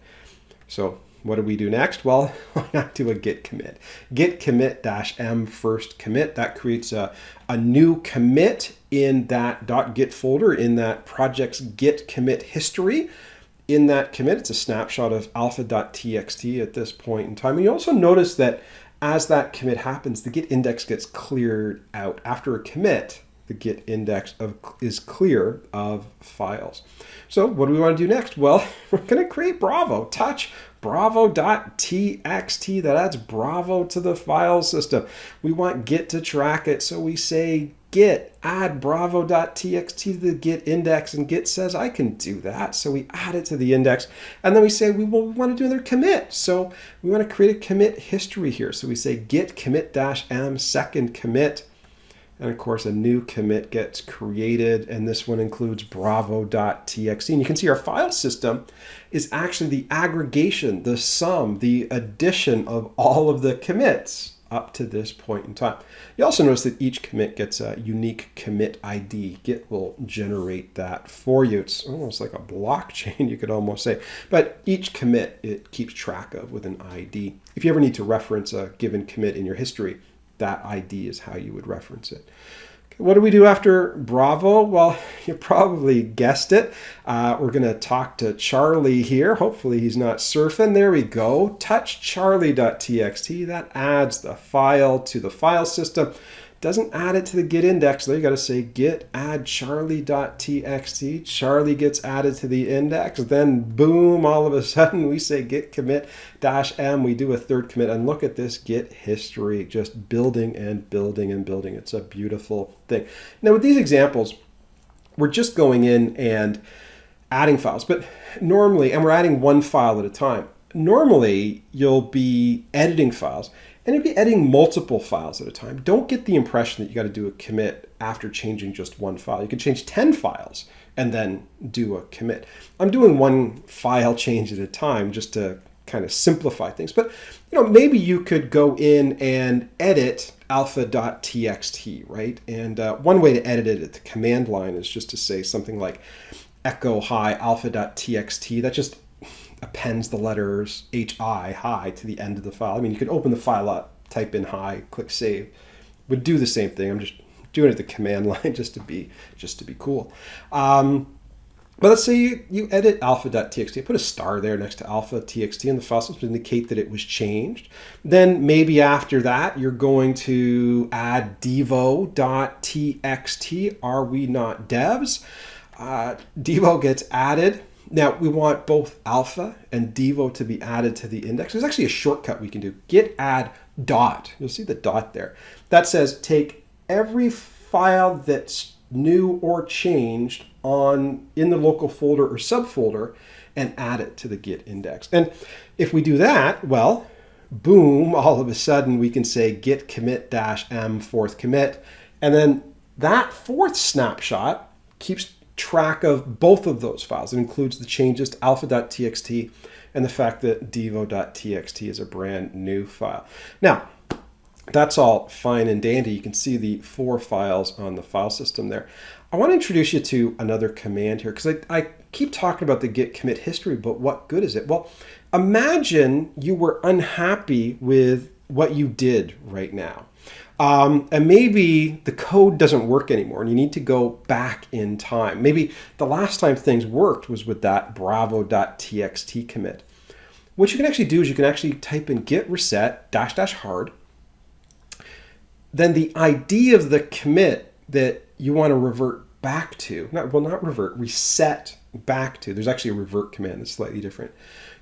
A: So what do we do next? Well, why not do a Git commit? Git commit-m first commit. That creates a new commit in that .git folder, in that project's Git commit history. In that commit, it's a snapshot of alpha.txt at this point in time. And you also notice that as that commit happens, the Git index gets cleared out. After a commit, the Git index is clear of files. So what do we want to do next? Well, we're going to create Bravo. Touch bravo.txt. That adds Bravo to the file system. We want Git to track it, so we say git add bravo.txt to the Git index, and Git says I can do that. So we add it to the index, and then we say we want to do another commit. So we want to create a commit history here. So we say git commit-m second commit. And of course, a new commit gets created, and this one includes bravo.txt. And you can see our file system is actually the aggregation, the sum, the addition of all of the commits up to this point in time. You also notice that each commit gets a unique commit ID. Git will generate that for you. It's almost like a blockchain, you could almost say. But each commit, it keeps track of with an ID. If you ever need to reference a given commit in your history, that ID is how you would reference it. Okay, what do we do after Bravo? Well, you probably guessed it. We're going to talk to Charlie here. Hopefully he's not surfing. There we go. Touch charlie.txt. That adds the file to the file system. Doesn't add it to the Git index, though. You got to say git add charlie.txt. Charlie gets added to the index. Then boom, all of a sudden we say git commit-m. We do a third commit, and look at this Git history just building and building and building. It's a beautiful thing. Now with these examples, we're just going in and adding files, but normally, and we're adding one file at a time. Normally, you'll be editing files, and you'll be editing multiple files at a time. Don't get the impression that you got to do a commit after changing just one file. You could change 10 files and then do a commit. I'm doing one file change at a time just to kind of simplify things. But maybe you could go in and edit alpha.txt, right? And one way to edit it at the command line is just to say something like echo hi alpha.txt. That just appends the letters hi to the end of the file. I mean, you could open the file up, type in hi, click save. Would do the same thing. I'm just doing it at the command line just to be cool. But let's say you edit alpha.txt. Put a star there next to alpha.txt in the file system to indicate that it was changed. Then maybe after that, you're going to add devo.txt. Are we not devs? Devo gets added. Now, we want both alpha and devo to be added to the index. There's actually a shortcut we can do. Git add dot. You'll see the dot there. That says take every file that's new or changed in the local folder or subfolder and add it to the Git index. And if we do that, well, boom, all of a sudden we can say git commit-m fourth commit. And then that fourth snapshot keeps track of both of those files. It includes the changes to alpha.txt and the fact that devo.txt is a brand new file. Now, that's all fine and dandy. You can see the 4 files on the file system there. I want to introduce you to another command here because I keep talking about the git commit history, but what good is it? Well, imagine you were unhappy with what you did right now. And maybe the code doesn't work anymore and you need to go back in time. Maybe the last time things worked was with that bravo.txt commit. What you can actually do is you can actually type in git reset --hard. Then the ID of the commit that you want to revert back to, reset back to. There's actually a revert command that's slightly different.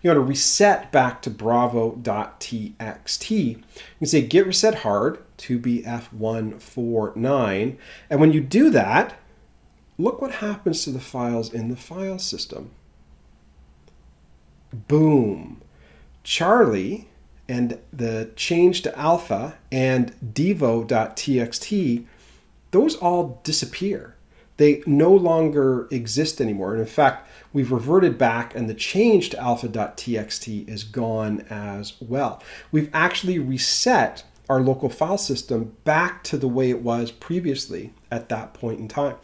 A: You want to reset back to bravo.txt. You can say git reset hard 2bf149. And when you do that, look what happens to the files in the file system. Boom. Charlie and the change to alpha and devo.txt, those all disappear. They no longer exist anymore. And in fact, we've reverted back and the change to alpha.txt is gone as well. We've actually reset our local file system back to the way it was previously at that point in time.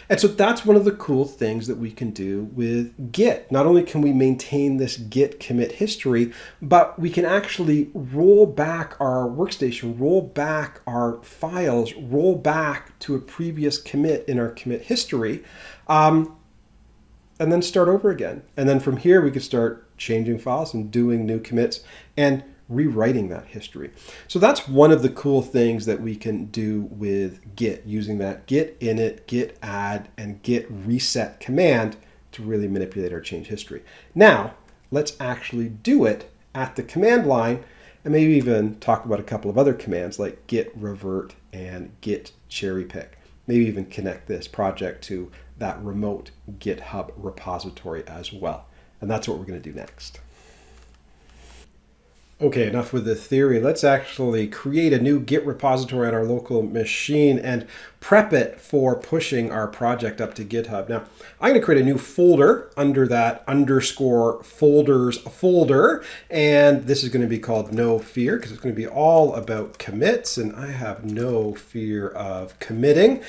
A: And so that's one of the cool things that we can do with Git. Not only can we maintain this Git commit history, but we can actually roll back our workstation, roll back our files, roll back to a previous commit in our commit history, and then start over again. And then from here, we could start changing files and doing new commits and rewriting that history. So that's one of the cool things that we can do with Git, using that git init, git add, and git reset command to really manipulate our change history. Now, let's actually do it at the command line and maybe even talk about a couple of other commands like git revert and git cherry pick. Maybe even connect this project to that remote GitHub repository as well. And that's what we're going to do next. Okay, enough with the theory. Let's actually create a new Git repository on our local machine and prep it for pushing our project up to GitHub. Now, I'm going to create a new folder under that underscore folders folder, and this is going to be called No Fear because it's going to be all about commits, and I have no fear of committing.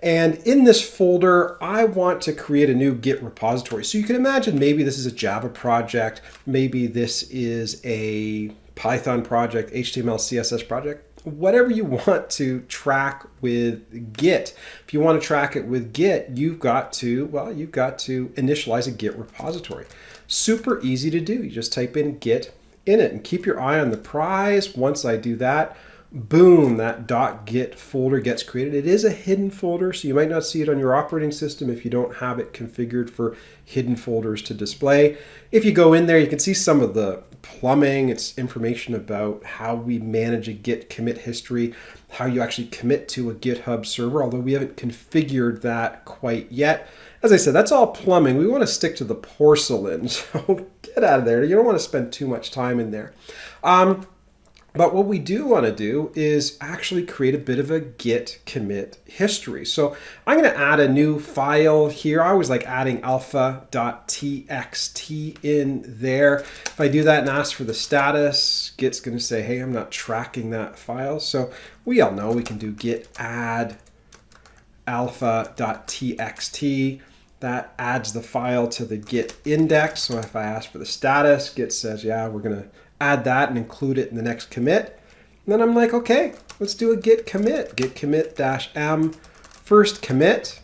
A: And in this folder, I want to create a new Git repository. So you can imagine maybe this is a Java project, maybe this is a Python project, HTML, CSS project, whatever you want to track with Git. If you want to track it with Git, you've got to initialize a Git repository. Super easy to do. You just type in git init and keep your eye on the prize. Once I do that, boom, that .git folder gets created. It is a hidden folder, so you might not see it on your operating system if you don't have it configured for hidden folders to display. If you go in there, you can see some of the plumbing. It's information about how we manage a Git commit history, how you actually commit to a GitHub server, although we haven't configured that quite yet. As I said, that's all plumbing. We want to stick to the porcelain, so get out of there. You don't want to spend too much time in there. But what we do want to do is actually create a bit of a Git commit history. So I'm going to add a new file here. I always like adding alpha.txt in there. If I do that and ask for the status, Git's going to say, hey, I'm not tracking that file. So we all know we can do git add alpha.txt. That adds the file to the Git index. So if I ask for the status, Git says, yeah, we're going to add that and include it in the next commit. And then I'm like, okay, let's do a git commit -m first commit.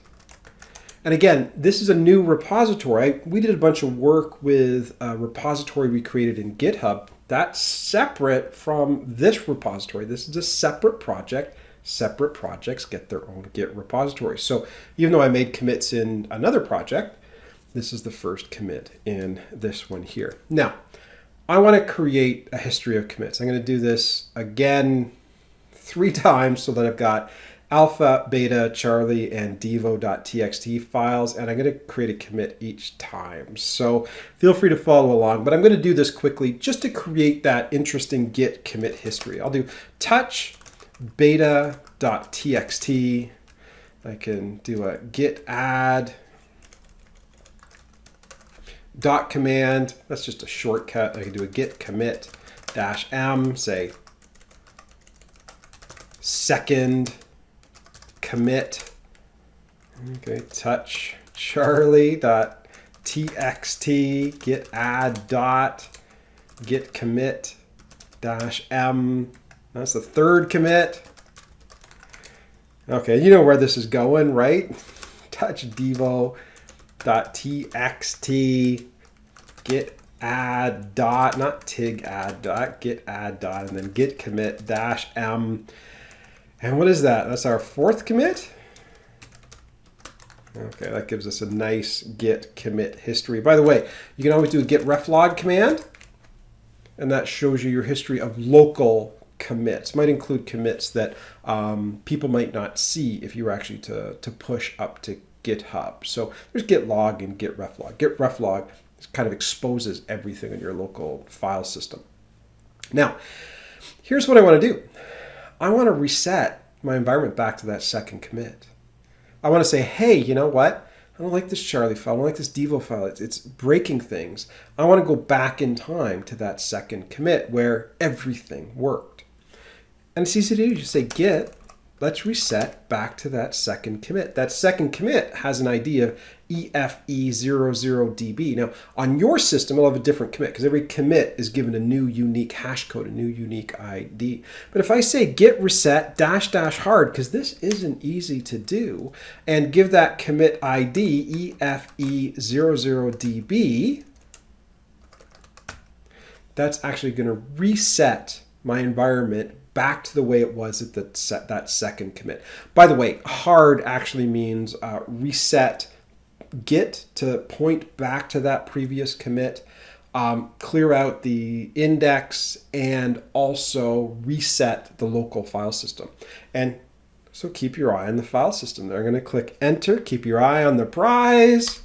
A: And again, this is a new repository. We did a bunch of work with a repository we created in GitHub. That's separate from this repository. This is a separate project. Separate projects get their own Git repository. So even though I made commits in another project, this is the first commit in this one here. Now, I want to create a history of commits. I'm going to do this again 3 times so that I've got alpha, beta, charlie, and devo.txt files, and I'm going to create a commit each time. So feel free to follow along, but I'm going to do this quickly just to create that interesting Git commit history. I'll do touch beta.txt. I can do a git add dot command. That's just a shortcut. I can do a git commit -m, say second commit. Okay, touch charlie.txt, git add dot git commit -m. That's the third commit. Okay, you know where this is going, right? Touch devo.txt, git add dot, not tig add dot, git add dot, and then git commit -m. And what is that? That's our 4th commit. Okay, that gives us a nice git commit history. By the way, you can always do a git reflog command, and that shows you your history of local commits. Might include commits that people might not see if you were actually to push up to GitHub. So there's git log and git reflog. Git reflog kind of exposes everything in your local file system. Now, here's what I want to do. I want to reset my environment back to that second commit. I want to say, hey, you know what? I don't like this Charlie file. I don't like this Devo file. It's breaking things. I want to go back in time to that second commit where everything worked. And it's easy to do. You just say git, let's reset back to that second commit. That second commit has an ID of EFE00DB. Now, on your system, it'll have a different commit because every commit is given a new unique hash code, a new unique ID. But if I say git reset --hard, because this isn't easy to do, and give that commit ID EFE00DB, that's actually going to reset my environment back to the way it was at that second commit. By the way, hard actually means reset Git to point back to that previous commit, clear out the index, and also reset the local file system. And so keep your eye on the file system. They're going to click enter, keep your eye on the prize,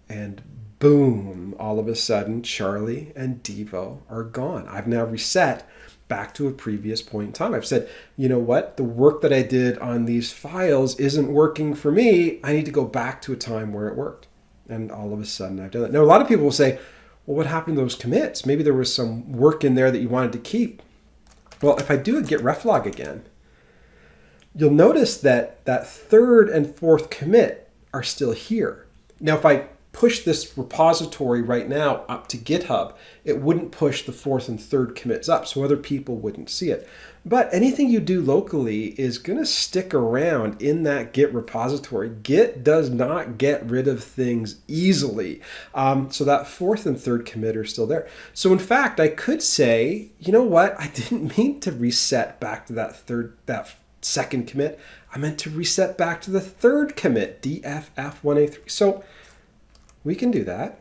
A: and boom, all of a sudden, Charlie and Devo are gone. I've now reset back to a previous point in time. I've said, you know what? The work that I did on these files isn't working for me. I need to go back to a time where it worked. And all of a sudden, I've done that. Now, a lot of people will say, well, what happened to those commits? Maybe there was some work in there that you wanted to keep. Well, if I do a git reflog again, you'll notice that that third and fourth commit are still here. Now, if I push this repository right now up to GitHub, it wouldn't push the fourth and third commits up, so other people wouldn't see it. But anything you do locally is going to stick around in that Git repository. Git does not get rid of things easily. So that fourth and third commit are still there. So in fact, I could say, you know what? I didn't mean to reset back to that second commit. I meant to reset back to the third commit, DFF1A3. So we can do that.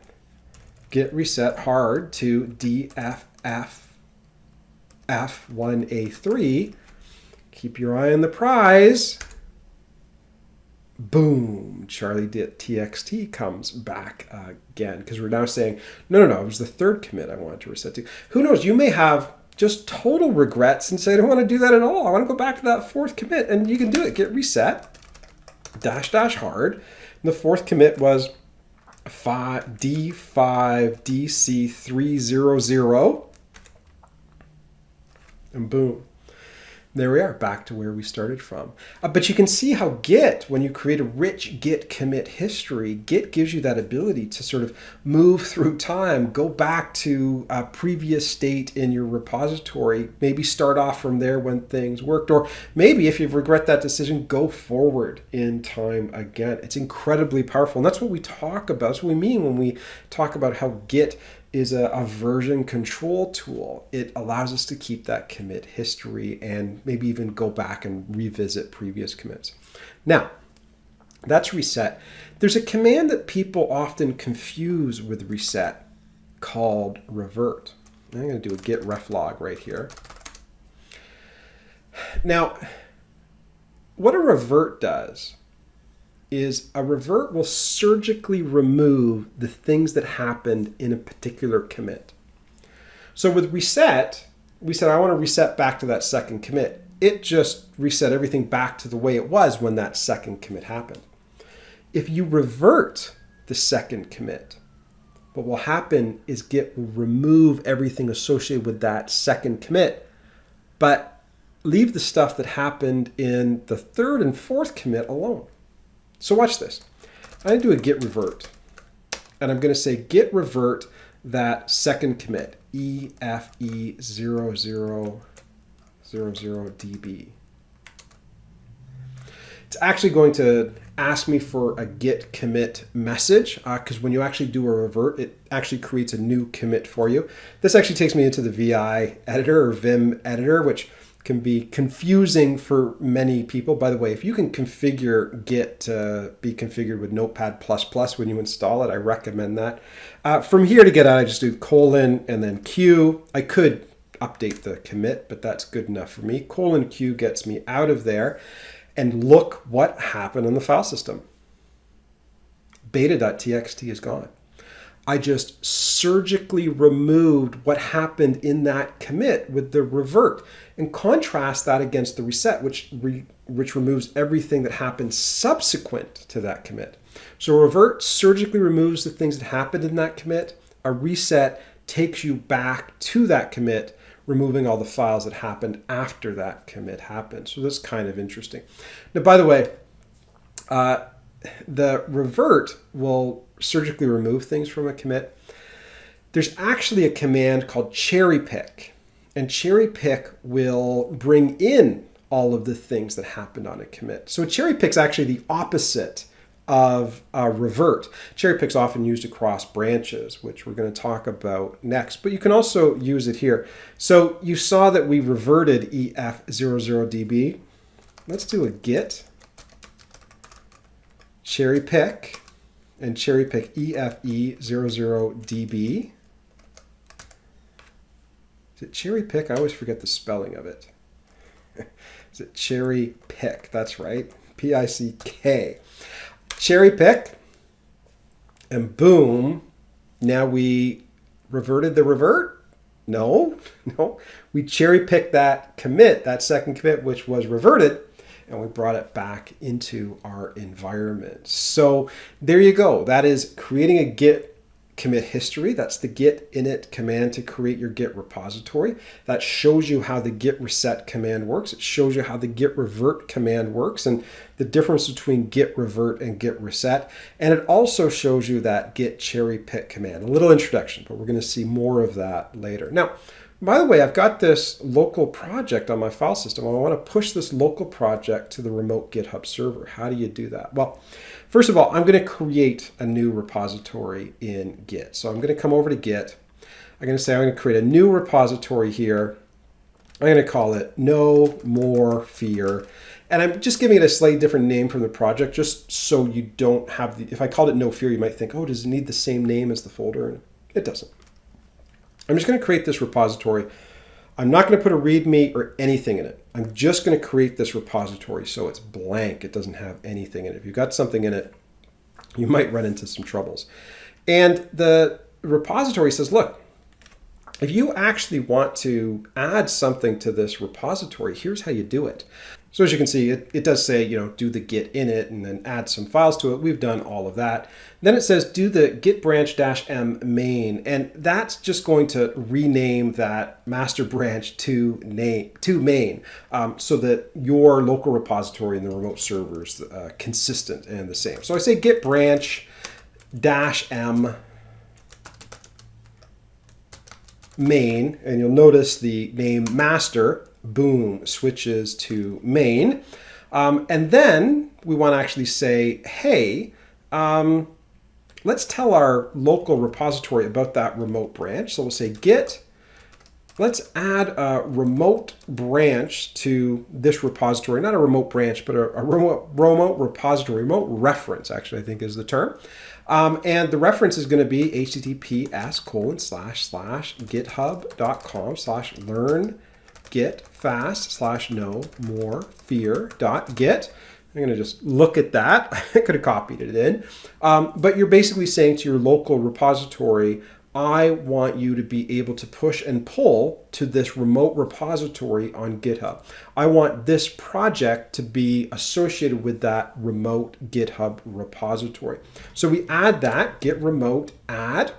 A: Git reset hard to DFF1A3. Keep your eye on the prize. Boom, Charlie.txt comes back again, because we're now saying, no, it was the third commit I wanted to reset to. Who knows, you may have just total regrets and say, I don't want to do that at all. I want to go back to that fourth commit, and you can do it. Git reset --hard. And the fourth commit was D5DC300, and boom, there we are, back to where we started from. But you can see how Git, when you create a rich Git commit history, Git gives you that ability to sort of move through time, go back to a previous state in your repository, maybe start off from there when things worked, or maybe if you regret that decision, go forward in time again. It's incredibly powerful, and that's what we talk about. That's what we mean when we talk about how Git is a version control tool. It allows us to keep that commit history and maybe even go back and revisit previous commits. Now, that's reset. There's a command that people often confuse with reset called revert. I'm going to do a git reflog right here. Now, what a revert does is a revert will surgically remove the things that happened in a particular commit. So with reset, we said, I want to reset back to that second commit. It just reset everything back to the way it was when that second commit happened. If you revert the second commit, what will happen is Git will remove everything associated with that second commit, but leave the stuff that happened in the third and fourth commit alone. So watch this. I'm going to do a git revert, and I'm going to say git revert that second commit, EFE0000DB. It's actually going to ask me for a git commit message, because when you actually do a revert, it actually creates a new commit for you. This actually takes me into the VI editor or Vim editor, which can be confusing for many people. By the way, if you can configure Git to be configured with Notepad++ when you install it, I recommend that. From here to get out, I just do colon and then Q. I could update the commit, but that's good enough for me. Colon Q gets me out of there. And look what happened in the file system. Beta.txt is gone. I just surgically removed what happened in that commit with the revert, and contrast that against the reset, which removes everything that happened subsequent to that commit. So a revert surgically removes the things that happened in that commit. A reset takes you back to that commit, removing all the files that happened after that commit happened. So that's kind of interesting. Now, by the way, the revert will surgically remove things from a commit. There's actually a command called cherry pick, and cherry pick will bring in all of the things that happened on a commit. So a cherry pick is actually the opposite of a revert. Cherry pick's often used across branches, which we're going to talk about next, but you can also use it here. So you saw that we reverted ef00db. Let's do a git cherry pick and cherry pick efe00db. Is it cherry pick? I always forget the spelling of it. Is it cherry pick? That's right. P-I-C-K. Cherry pick, and boom, now we reverted the revert? No. We cherry picked that commit, that second commit, which was reverted, and we brought it back into our environment. So there you go. That is creating a Git commit history. That's the git init command to create your Git repository. That shows you how the git reset command works. It shows you how the git revert command works and the difference between git revert and git reset. And it also shows you that git cherry pick command. A little introduction, but we're going to see more of that later. Now, by the way, I've got this local project on my file system. I want to push this local project to the remote GitHub server. How do you do that? Well, first of all, I'm going to create a new repository in Git. So I'm going to come over to Git. I'm going to say I'm going to create a new repository here. I'm going to call it No More Fear. And I'm just giving it a slightly different name from the project, just so you don't have the, if I called it No Fear, you might think, oh, does it need the same name as the folder? And it doesn't. I'm just going to create this repository. I'm not going to put a README or anything in it. I'm just going to create this repository so it's blank. It doesn't have anything in it. If you've got something in it, you might run into some troubles. And the repository says, look, if you actually want to add something to this repository, here's how you do it. So as you can see, it does say, do the git init and then add some files to it. We've done all of that. Then it says do the git branch -m main, and that's just going to rename that master branch to main, so that your local repository and the remote server is consistent and the same. So I say git branch -m main, and you'll notice the name master, boom, switches to main. And then we want to actually say, hey, let's tell our local repository about that remote branch. So we'll say git, let's add a remote branch to this repository, not a remote branch, but a remote repository, remote reference, actually, I think is the term. And the reference is going to be https://github.com/learn-git-fast/no-more-fear.git. I'm going to just look at that. I could have copied it in. But you're basically saying to your local repository, I want you to be able to push and pull to this remote repository on GitHub. I want this project to be associated with that remote GitHub repository. So we add that, git remote add.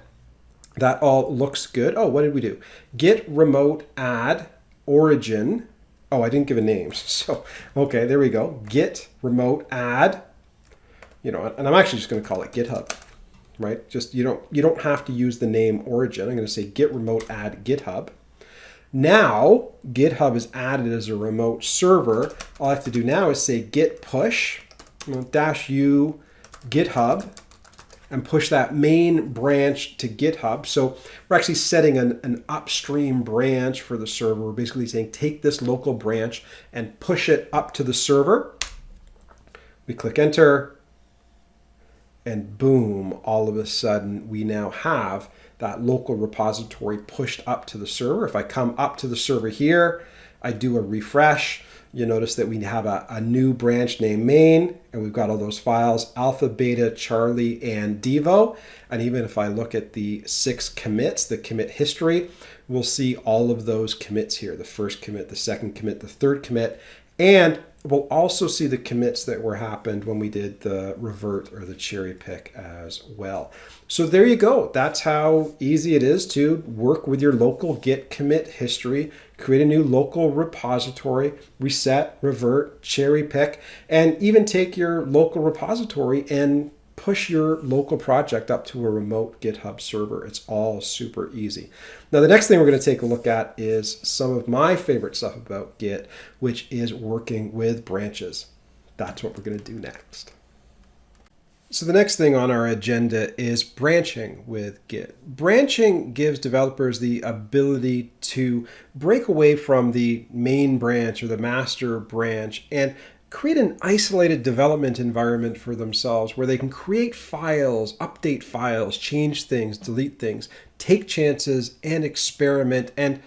A: That all looks good. Oh, what did we do? Git remote add origin. Oh, I didn't give a name. So, okay, there we go. Git remote add, and I'm actually just going to call it GitHub. Right? Just you don't have to use the name origin. I'm going to say git remote add GitHub. Now GitHub is added as a remote server. All I have to do now is say git push -u GitHub and push that main branch to GitHub. So we're actually setting an upstream branch for the server. We're basically saying take this local branch and push it up to the server. We click enter. And boom, all of a sudden, we now have that local repository pushed up to the server. If I come up to the server here, I do a refresh, you notice that we have a new branch named main, and we've got all those files, alpha, beta, Charlie, and Devo. And even if I look at the 6 commits, the commit history, we'll see all of those commits here, the first commit, the second commit, the third commit, and we'll also see the commits that were happened when we did the revert or the cherry pick as well. So there you go. That's how easy it is to work with your local Git commit history, create a new local repository, reset, revert, cherry pick, and even take your local repository and push your local project up to a remote GitHub server. It's all super easy. Now, the next thing we're going to take a look at is some of my favorite stuff about Git, which is working with branches. That's what we're going to do next. So the next thing on our agenda is branching with Git. Branching gives developers the ability to break away from the main branch or the master branch and create an isolated development environment for themselves where they can create files, update files, change things, delete things, take chances and experiment and,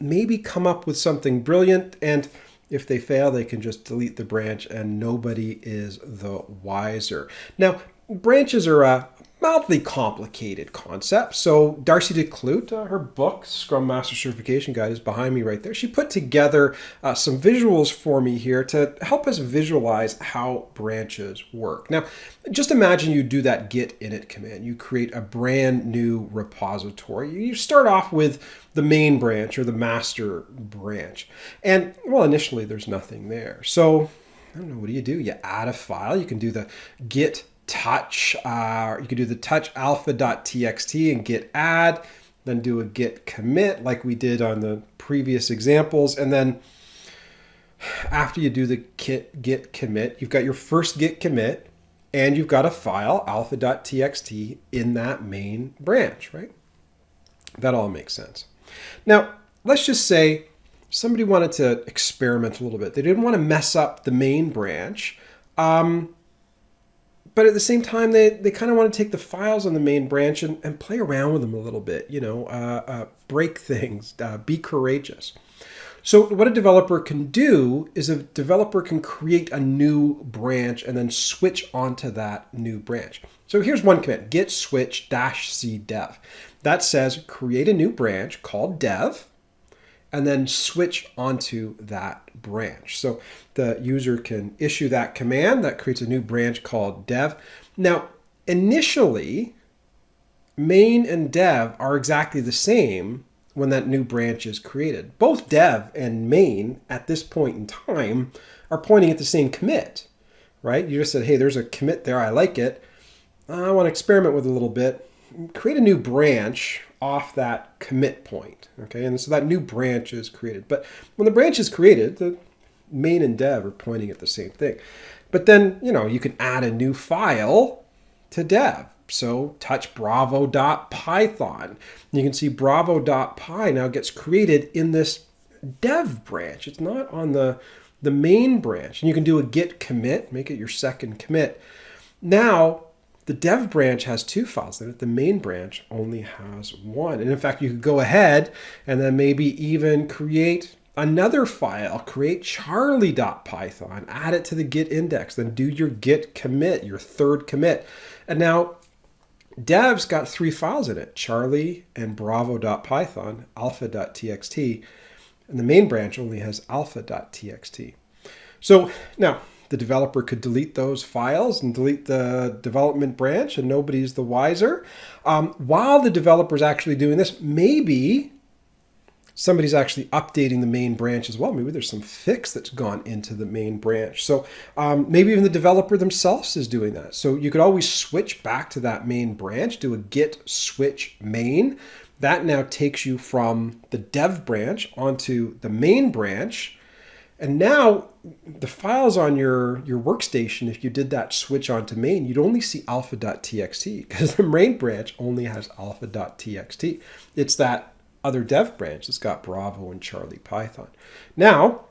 A: maybe come up with something brilliant. And if they fail, they can just delete the branch and nobody is the wiser. Now, branches are a mildly complicated concept. So Darcy DeClute, her book, Scrum Master Certification Guide, is behind me right there. She put together some visuals for me here to help us visualize how branches work. Now, just imagine you do that git init command. You create a brand new repository. You start off with the main branch or the master branch. And, well, initially there's nothing there. So, I don't know, what do? You add a file. You can do the git touch, you can do the touch alpha.txt and git add, then do a git commit like we did on the previous examples. And then after you do the git commit, you've got your first git commit and you've got a file alpha.txt in that main branch, right? That all makes sense. Now, let's just say somebody wanted to experiment a little bit. They didn't want to mess up the main branch. But at the same time, they kind of want to take the files on the main branch and play around with them a little bit, break things, be courageous. So what a developer can do is a developer can create a new branch and then switch onto that new branch. So here's one command, git switch -c dev. That says create a new branch called dev and then switch onto that branch. So the user can issue that command that creates a new branch called dev. Now, initially, main and dev are exactly the same when that new branch is created. Both dev and main at this point in time are pointing at the same commit, right? You just said, hey, there's a commit there, I like it. I want to experiment with it a little bit. Create a new branch off that commit point, okay? And so that new branch is created. But when the branch is created, the main and dev are pointing at the same thing. But then, you can add a new file to dev. So touch bravo.python. You can see bravo.py now gets created in this dev branch. It's not on the main branch. And you can do a git commit, make it your second commit. Now, the dev branch has 2 files in it. The main branch only has 1. And in fact, you could go ahead and then maybe even create another file, create charlie.python, add it to the git index, then do your git commit, your third commit. And now dev's got 3 files in it, charlie and bravo.python, alpha.txt, and the main branch only has alpha.txt. So now, the developer could delete those files and delete the development branch and nobody's the wiser. While the developer's actually doing this, maybe somebody's actually updating the main branch as well. Maybe there's some fix that's gone into the main branch. So maybe even the developer themselves is doing that. So you could always switch back to that main branch, do a git switch main. That now takes you from the dev branch onto the main branch. And now the files on your workstation, if you did that switch onto main, you'd only see alpha.txt because the main branch only has alpha.txt. It's that other dev branch that's got Bravo and Charlie Python. Now,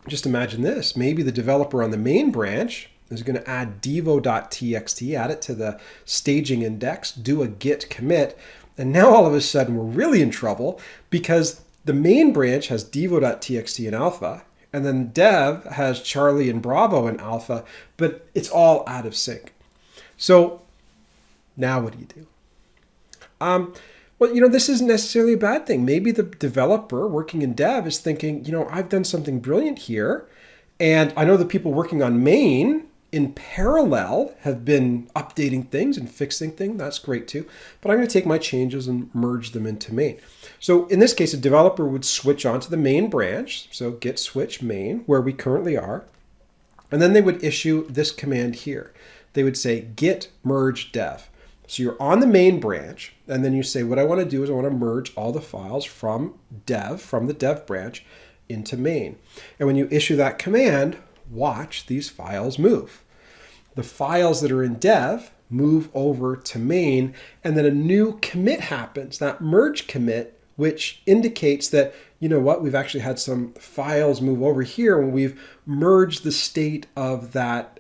A: just imagine this. Maybe the developer on the main branch is going to add devo.txt, add it to the staging index, do a git commit. And now all of a sudden we're really in trouble because the main branch has devo.txt and alpha, And then dev has Charlie and Bravo in alpha, but it's all out of sync. So now what do you do? Well, this isn't necessarily a bad thing. Maybe the developer working in dev is thinking, I've done something brilliant here. And I know the people working on main in parallel have been updating things and fixing things. That's great too. But I'm going to take my changes and merge them into main. So in this case, a developer would switch onto the main branch. So git switch main, where we currently are. And then they would issue this command here. They would say git merge dev. So you're on the main branch, and then you say, what I want to do is I want to merge all the files from the dev branch, into main. And when you issue that command, watch these files move. The files that are in dev move over to main, and then a new commit happens, that merge commit, which indicates that, we've actually had some files move over here when we've merged the state of that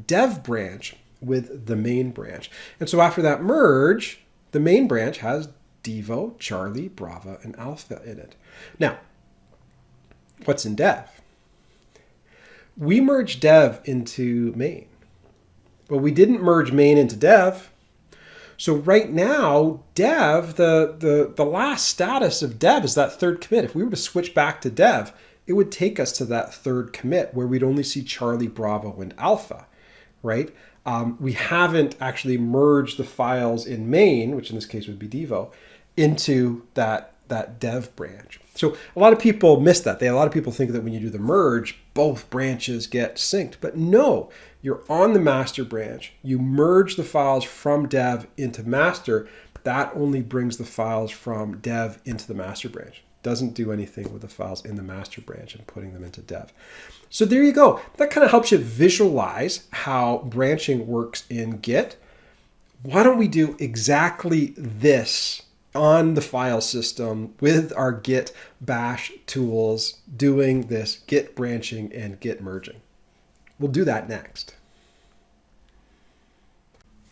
A: dev branch with the main branch. And so after that merge, the main branch has Devo, Charlie, Bravo, and Alpha in it. Now, what's in dev? We merged dev into main, but we didn't merge main into dev. So right now, dev, the last status of dev is that third commit. If we were to switch back to dev, it would take us to that third commit where we'd only see Charlie, Bravo, and Alpha, right? We haven't actually merged the files in main, which in this case would be Devo, into that dev branch. So a lot of people miss that. A lot of people think that when you do the merge, both branches get synced. But no, you're on the master branch. You merge the files from dev into master. That only brings the files from dev into the master branch. Doesn't do anything with the files in the master branch and putting them into dev. So there you go. That kind of helps you visualize how branching works in Git. Why don't we do exactly this on the file system with our Git bash tools, doing this Git branching and Git merging? We'll do that next.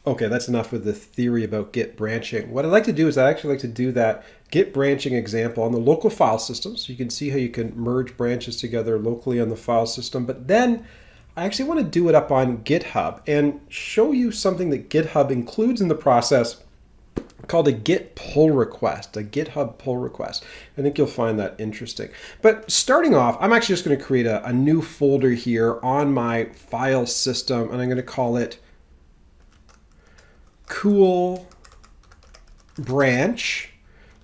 A: Okay, that's enough with the theory about Git branching. What I'd like to do is I actually like to do that Git branching example on the local file system, so you can see how you can merge branches together locally on the file system. But then I actually want to do it up on GitHub and show you something that GitHub includes in the process called a Git pull request, a GitHub pull request. I think you'll find that interesting. But starting off, I'm actually just going to create a new folder here on my file system, and I'm going to call it Cool Branch,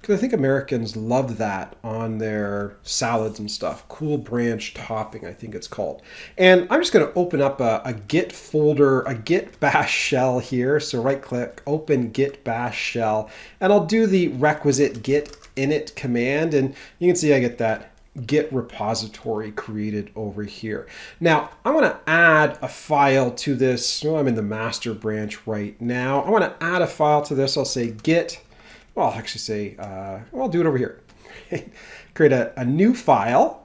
A: because I think Americans love that on their salads and stuff. Cool Branch topping, I think it's called. And I'm just going to open up a Git folder, a Git bash shell here. So right click, open Git bash shell, and I'll do the requisite git init command. And you can see I get that Git repository created over here. Now, I want to add a file to this. Well, I'm in the master branch right now. I want to add a file to this. I'll say git. Well, I'll actually say, I'll do it over here. Create a new file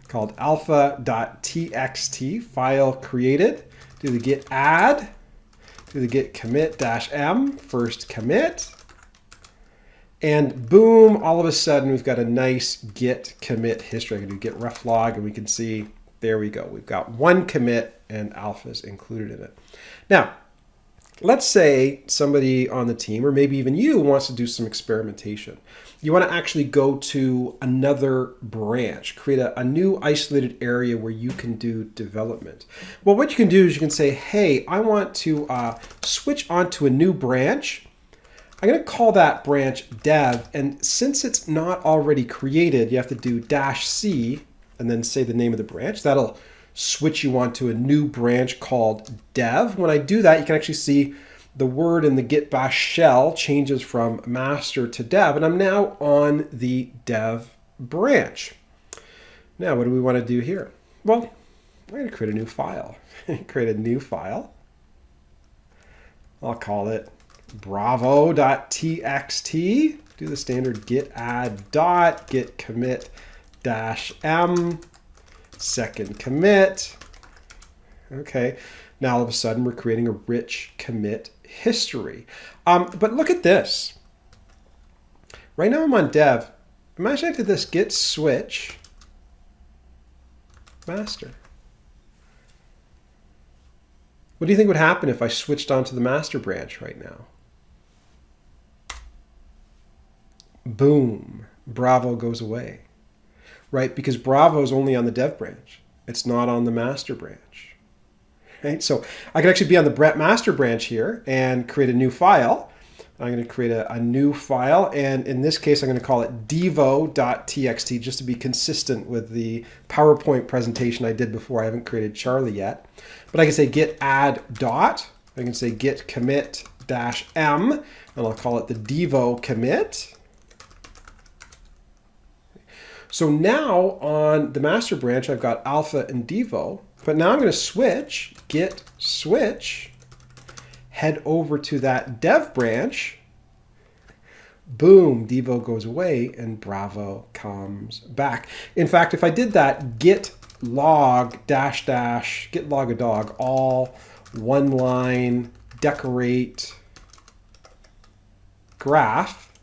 A: called alpha.txt, file created. Do the git add, do the git commit -m, first commit. And boom, all of a sudden we've got a nice git commit history. I can do git reflog and we can see, there we go. We've got one commit and alpha is included in it. Now, let's say somebody on the team, or maybe even you, wants to do some experimentation. You want to actually go to another branch, create a new isolated area where you can do development. Well, what you can do is you can say, hey, I want to switch onto a new branch. I'm going to call that branch dev, and since it's not already created, you have to do -c and then say the name of the branch. That'll switch you onto a new branch called dev. When I do that, you can actually see the word in the Git bash shell changes from master to dev, and I'm now on the dev branch. Now, what do we want to do here? Well, I'm going to create a new file. Create a new file. I'll call it bravo.txt. Do the standard git add dot git commit -m, second commit. Okay, now all of a sudden we're creating a rich commit history. But look at this. Right now I'm on dev. Imagine I did this git switch master. What do you think would happen if I switched onto the master branch right now? Boom, Bravo goes away, right? Because Bravo is only on the dev branch. It's not on the master branch, right? So I could actually be on the master branch here and create a new file. I'm going to create a new file, and in this case, I'm going to call it devo.txt just to be consistent with the PowerPoint presentation I did before. I haven't created Charlie yet. But I can say git add dot. I can say git commit -m, and I'll call it the devo commit. So now on the master branch, I've got alpha and devo, but now I'm going to switch, git switch, head over to that dev branch. Boom, devo goes away and Bravo comes back. In fact, if I did that git log -- git log a dog, all one line, decorate, graph,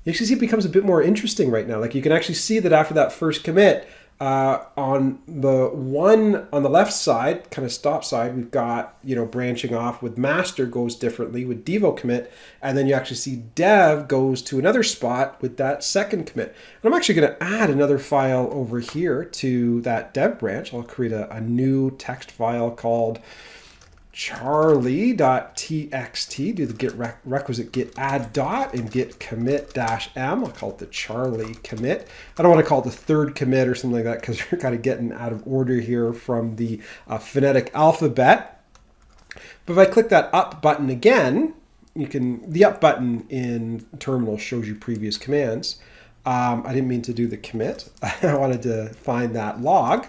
A: you actually see it becomes a bit more interesting right now. Like you can actually see that after that first commit, on the one on the left side, kind of stop side, we've got, branching off with master goes differently with devo commit, and then you actually see dev goes to another spot with that second commit. And I'm actually going to add another file over here to that dev branch. I'll create a new text file called charlie.txt, do the requisite git add dot and git commit -m. I'll call it the Charlie commit. I don't want to call it the third commit or something like that because we're kind of getting out of order here from the phonetic alphabet. But if I click that up button again, the up button in terminal shows you previous commands. I didn't mean to do the commit. I wanted to find that log.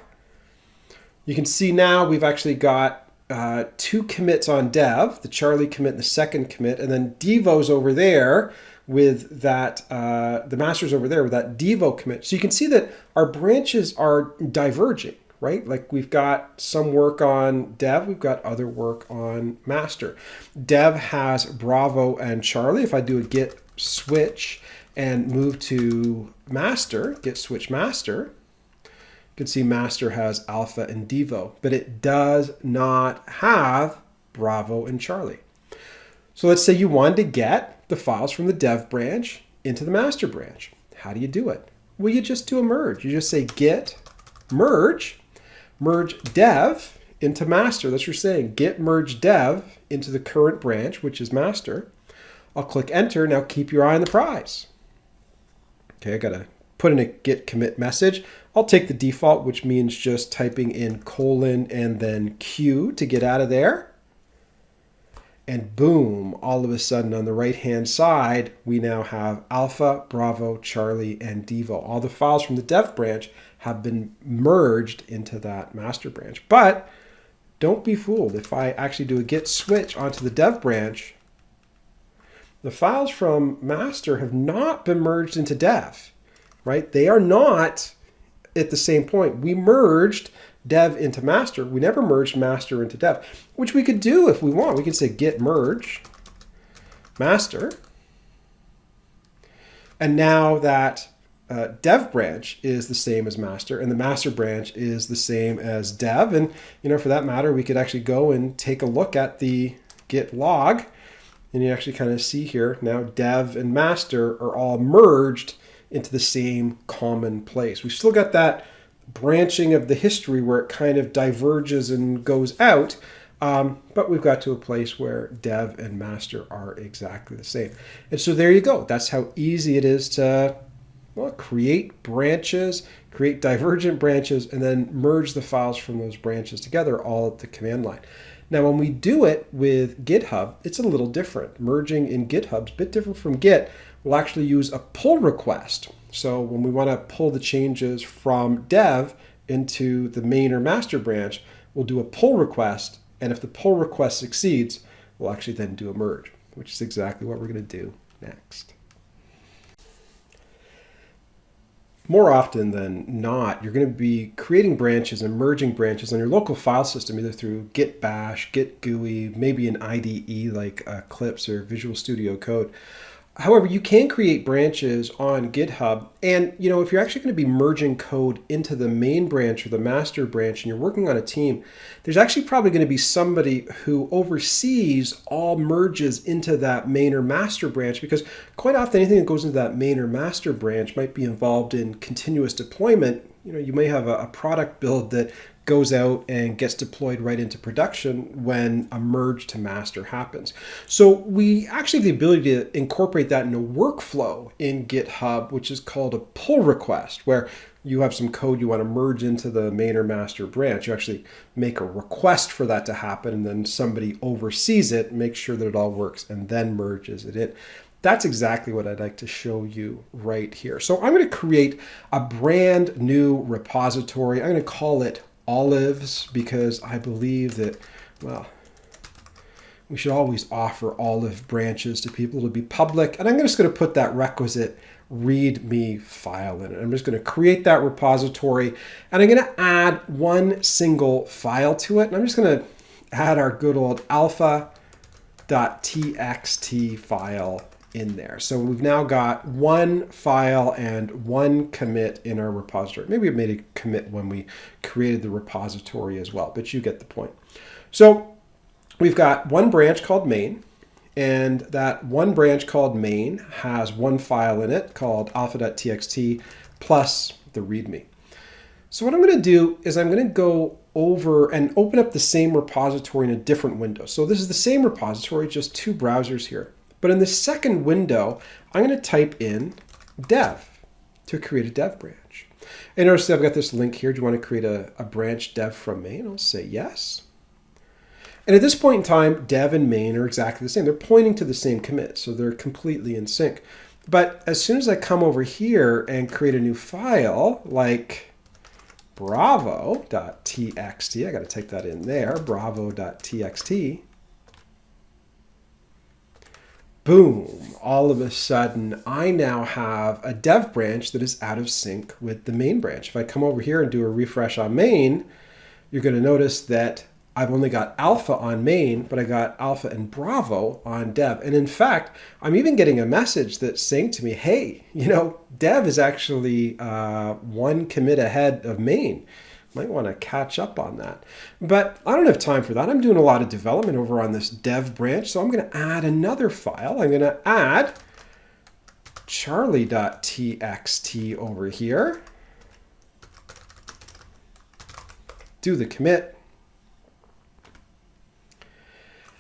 A: You can see now we've actually got two commits on dev, the Charlie commit and the second commit, and then devo's over there with that, the master's over there with that devo commit. So you can see that our branches are diverging, right? Like we've got some work on dev, we've got other work on master. Dev has Bravo and Charlie. If I do a git switch and move to master, git switch master, you can see master has alpha and devo, but it does not have Bravo and Charlie. So let's say you wanted to get the files from the dev branch into the master branch. How do you do it? Well, you just do a merge. You just say git merge dev into master. That's what you're saying. Git merge dev into the current branch, which is master. I'll click enter. Now keep your eye on the prize. Okay, I got to put in a git commit message. I'll take the default, which means just typing in colon and then Q to get out of there. And boom, all of a sudden on the right-hand side, we now have alpha, Bravo, Charlie, and devo. All the files from the dev branch have been merged into that master branch. But don't be fooled. If I actually do a git switch onto the dev branch, the files from master have not been merged into dev, right? They are not at the same point. We merged dev into master. We never merged master into dev, which we could do if we want. We could say git merge master. And now that dev branch is the same as master and the master branch is the same as dev. And for that matter, we could actually go and take a look at the git log, and you actually kind of see here now dev and master are all merged into the same common place. We've still got that branching of the history where it kind of diverges and goes out, but we've got to a place where dev and master are exactly the same. And so there you go. That's how easy it is to create branches, create divergent branches, and then merge the files from those branches together all at the command line. Now, when we do it with GitHub, it's a little different. Merging in GitHub is a bit different from Git. We'll actually use a pull request. So when we want to pull the changes from dev into the main or master branch, we'll do a pull request. And if the pull request succeeds, we'll actually then do a merge, which is exactly what we're going to do next. More often than not, you're going to be creating branches and merging branches on your local file system, either through Git Bash, Git GUI, maybe an IDE like Eclipse or Visual Studio Code. However, you can create branches on GitHub. And, if you're actually going to be merging code into the main branch or the master branch and you're working on a team, there's actually probably going to be somebody who oversees all merges into that main or master branch, because quite often anything that goes into that main or master branch might be involved in continuous deployment. You may have a product build that goes out and gets deployed right into production when a merge to master happens. So we actually have the ability to incorporate that in a workflow in GitHub, which is called a pull request, where you have some code you want to merge into the main or master branch. You actually make a request for that to happen, and then somebody oversees it, makes sure that it all works, and then merges it in. That's exactly what I'd like to show you right here. So I'm going to create a brand new repository. I'm going to call it Olives, because I believe that, well, we should always offer olive branches to people to be public. And I'm just going to put that requisite README file in it. I'm just going to create that repository, and I'm going to add one single file to it. And I'm just going to add our good old alpha.txt file in there. So we've now got one file and one commit in our repository. Maybe we made a commit when we created the repository as well, but you get the point. So we've got one branch called main, and that one branch called main has one file in it called alpha.txt plus the README. So what I'm going to do is I'm going to go over and open up the same repository in a different window. So this is the same repository, just two browsers here. But in the second window, I'm going to type in dev to create a dev branch. And notice that I've got this link here. Do you want to create a branch dev from main? I'll say yes. And at this point in time, dev and main are exactly the same. They're pointing to the same commit, so they're completely in sync. But as soon as I come over here and create a new file, like bravo.txt, I got to type that in there, bravo.txt, boom, all of a sudden, I now have a dev branch that is out of sync with the main branch. If I come over here and do a refresh on main, you're going to notice that I've only got alpha on main, but I got alpha and bravo on dev. And in fact, I'm even getting a message that's saying to me, hey, dev is actually one commit ahead of main. Might want to catch up on that. But I don't have time for that. I'm doing a lot of development over on this dev branch, so I'm going to add another file. I'm going to add charlie.txt over here. Do the commit.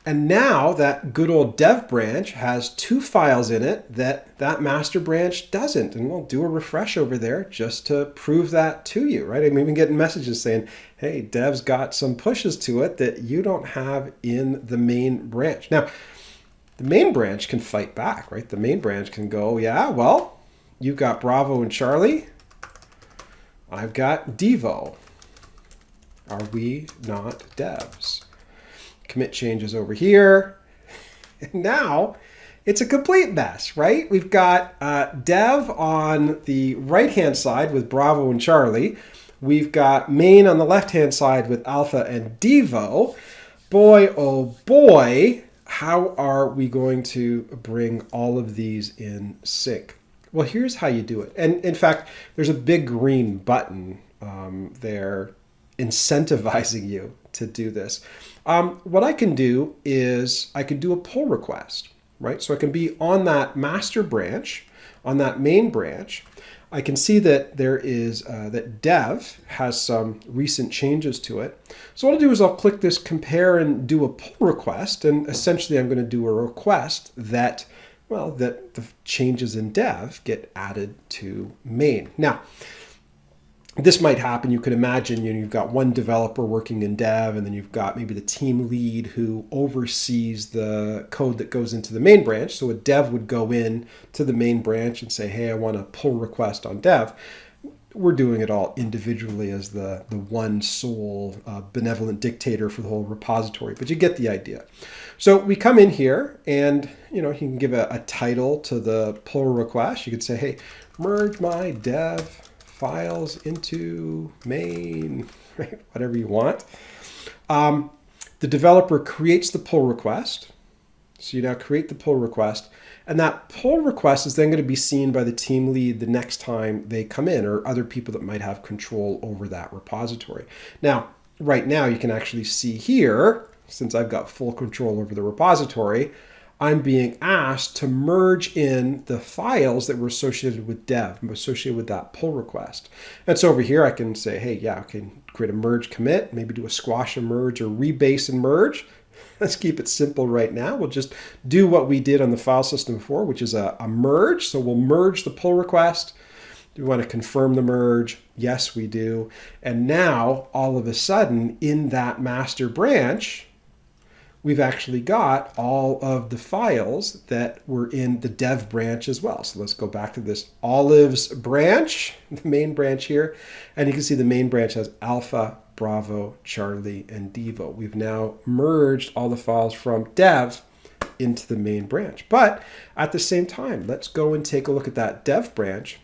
A: And now that good old dev branch has two files in it that master branch doesn't. And we'll do a refresh over there just to prove that to you, right? I'm even getting messages saying, hey, dev's got some pushes to it that you don't have in the main branch. Now, the main branch can fight back, right? The main branch can go, yeah, well, you've got Bravo and Charlie. I've got Devo. Are we not devs? Commit changes over here. And now it's a complete mess, right? We've got dev on the right-hand side with Bravo and Charlie. We've got main on the left-hand side with Alpha and Devo. Boy, oh boy, how are we going to bring all of these in sync? Well, here's how you do it. And in fact, there's a big green button there incentivizing you to do this. What I can do is I could do a pull request, right? So I can be on that master branch, on that main branch. I can see that there is that dev has some recent changes to it. So what I'll do is I'll click this compare and do a pull request. And essentially I'm going to do a request that, well, that the changes in dev get added to main. Now, this might happen. You could imagine, you've got one developer working in dev, and then you've got maybe the team lead who oversees the code that goes into the main branch. So a dev would go in to the main branch and say, hey, I want a pull request on dev. We're doing it all individually as the one sole benevolent dictator for the whole repository, but you get the idea. So we come in here and, you can give a title to the pull request. You could say, hey, merge my dev files into main, right? Whatever you want. The developer creates the pull request. So you now create the pull request, and that pull request is then going to be seen by the team lead the next time they come in, or other people that might have control over that repository. Now, right now you can actually see here, since I've got full control over the repository, I'm being asked to merge in the files that were associated with dev, associated with that pull request. And so over here I can say, hey, yeah, I can create a merge commit, maybe do a squash and merge or rebase and merge. Let's keep it simple right now. We'll just do what we did on the file system before, which is a merge. So we'll merge the pull request. Do we want to confirm the merge? Yes, we do. And now, all of a sudden, in that master branch, we've actually got all of the files that were in the dev branch as well. So let's go back to this olives branch, the main branch here. And you can see the main branch has alpha, Bravo, Charlie, and Devo. We've now merged all the files from dev into the main branch. But at the same time, let's go and take a look at that dev branch.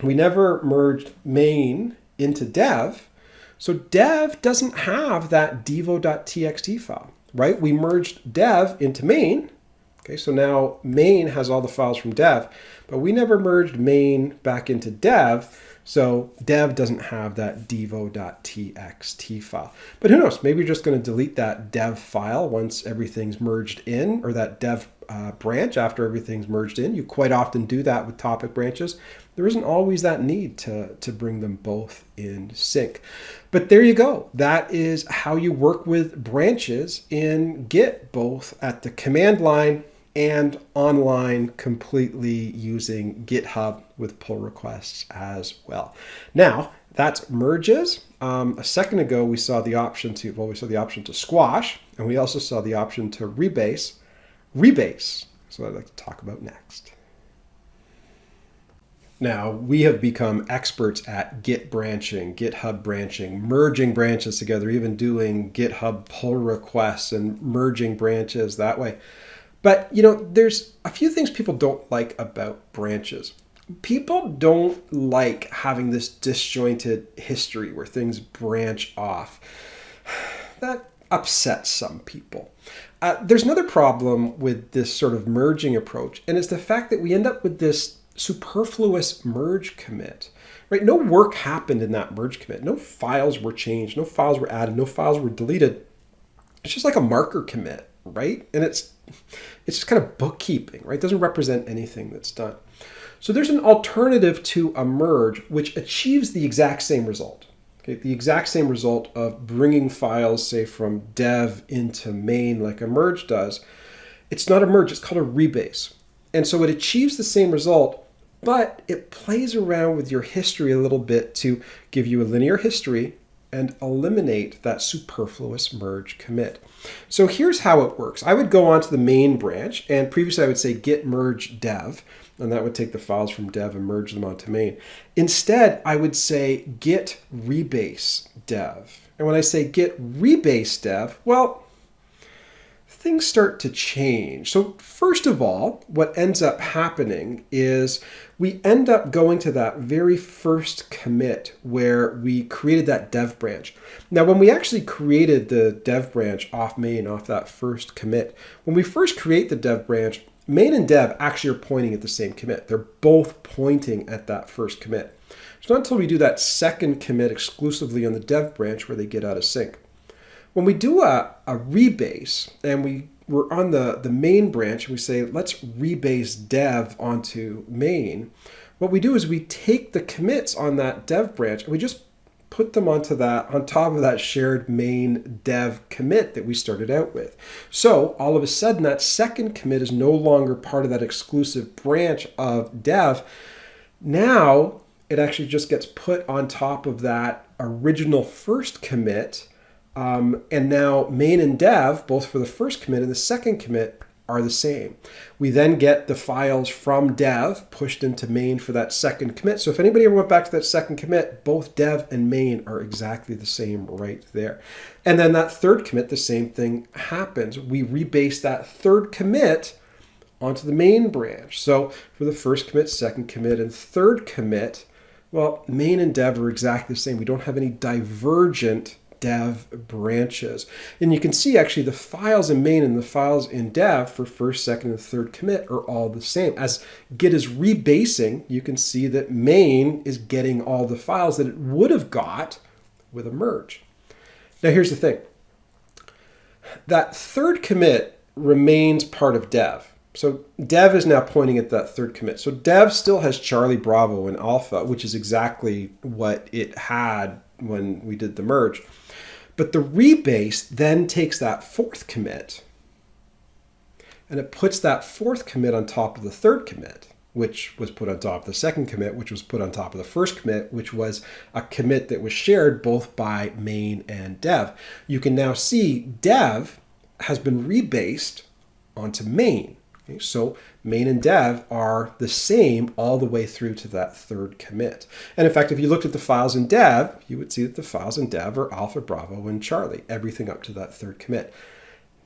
A: We never merged main into dev. So dev doesn't have that devo.txt file, right? We merged dev into main. Okay, so now main has all the files from dev, but we never merged main back into dev. So dev doesn't have that devo.txt file. But who knows, maybe you're just going to delete that dev file once everything's merged in, or that dev branch after everything's merged in. You quite often do that with topic branches. There isn't always that need to bring them both in sync. But there you go. That is how you work with branches in Git, both at the command line and online, completely using GitHub with pull requests as well. Now, that's merges. A second ago, we saw the option to squash, and we also saw the option to rebase. Rebase is what I'd like to talk about next. Now, we have become experts at Git branching, GitHub branching, merging branches together, even doing GitHub pull requests and merging branches that way. But, there's a few things people don't like about branches. People don't like having this disjointed history where things branch off. That upsets some people. There's another problem with this sort of merging approach, and it's the fact that we end up with this superfluous merge commit, right? No work happened in that merge commit. No files were changed. No files were added. No files were deleted. It's just like a marker commit, right? And it's just kind of bookkeeping, right? It doesn't represent anything that's done. So there's an alternative to a merge which achieves the exact same result. Okay, the exact same result of bringing files, say, from dev into main like a merge does. It's not a merge, it's called a rebase. And so it achieves the same result, but it plays around with your history a little bit to give you a linear history and eliminate that superfluous merge commit. So here's how it works. I would go onto the main branch, and previously I would say git merge dev, and that would take the files from dev and merge them onto main. Instead, I would say git rebase dev. And when I say git rebase dev, well, things start to change. So first of all, what ends up happening is we end up going to that very first commit where we created that dev branch. Now, when we actually created the dev branch off main, off that first commit, when we first create the dev branch, main and dev actually are pointing at the same commit. They're both pointing at that first commit. It's not until we do that second commit exclusively on the dev branch where they get out of sync. When we do a rebase and we're on the main branch and we say, let's rebase dev onto main, what we do is we take the commits on that dev branch and we just put them on top of that shared main dev commit that we started out with. So all of a sudden that second commit is no longer part of that exclusive branch of dev. Now it actually just gets put on top of that original first commit. And now main and dev, both for the first commit and the second commit, are the same. We then get the files from dev pushed into main for that second commit. So if anybody ever went back to that second commit, both dev and main are exactly the same right there. And then that third commit, the same thing happens. We rebase that third commit onto the main branch. So for the first commit, second commit, and third commit, well, main and dev are exactly the same. We don't have any divergent dev branches. And you can see actually the files in main and the files in dev for first, second, and third commit are all the same. As Git is rebasing, you can see that main is getting all the files that it would have got with a merge. Now here's the thing. That third commit remains part of dev. So dev is now pointing at that third commit. So dev still has Charlie, Bravo, and Alpha, which is exactly what it had when we did the merge. But the rebase then takes that fourth commit and it puts that fourth commit on top of the third commit, which was put on top of the second commit, which was put on top of the first commit, which was a commit that was shared both by main and dev. You can now see dev has been rebased onto main. Okay, so main and dev are the same all the way through to that third commit. And in fact, if you looked at the files in dev, you would see that the files in dev are Alpha, Bravo, and Charlie, everything up to that third commit.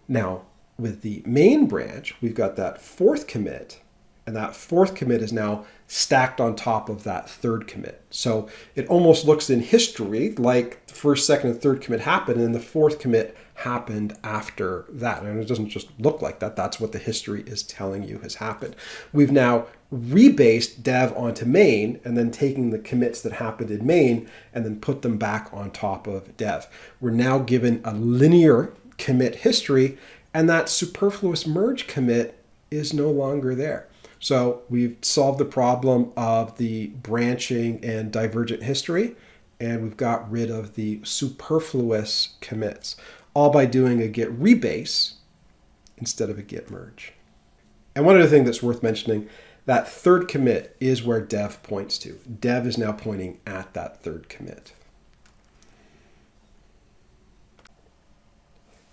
A: Now, with the main branch, we've got that fourth commit, and that fourth commit is now stacked on top of that third commit. So it almost looks in history like the first, second, and third commit happened, and the fourth commit happened after that. And it doesn't just look like that. That's what the history is telling you has happened. We've now rebased dev onto main and then taking the commits that happened in main and then put them back on top of dev. We're now given a linear commit history, and that superfluous merge commit is no longer there. So we've solved the problem of the branching and divergent history, and we've got rid of the superfluous commits, all by doing a git rebase instead of a git merge. And one other thing that's worth mentioning, that third commit is where dev points to. Dev is now pointing at that third commit.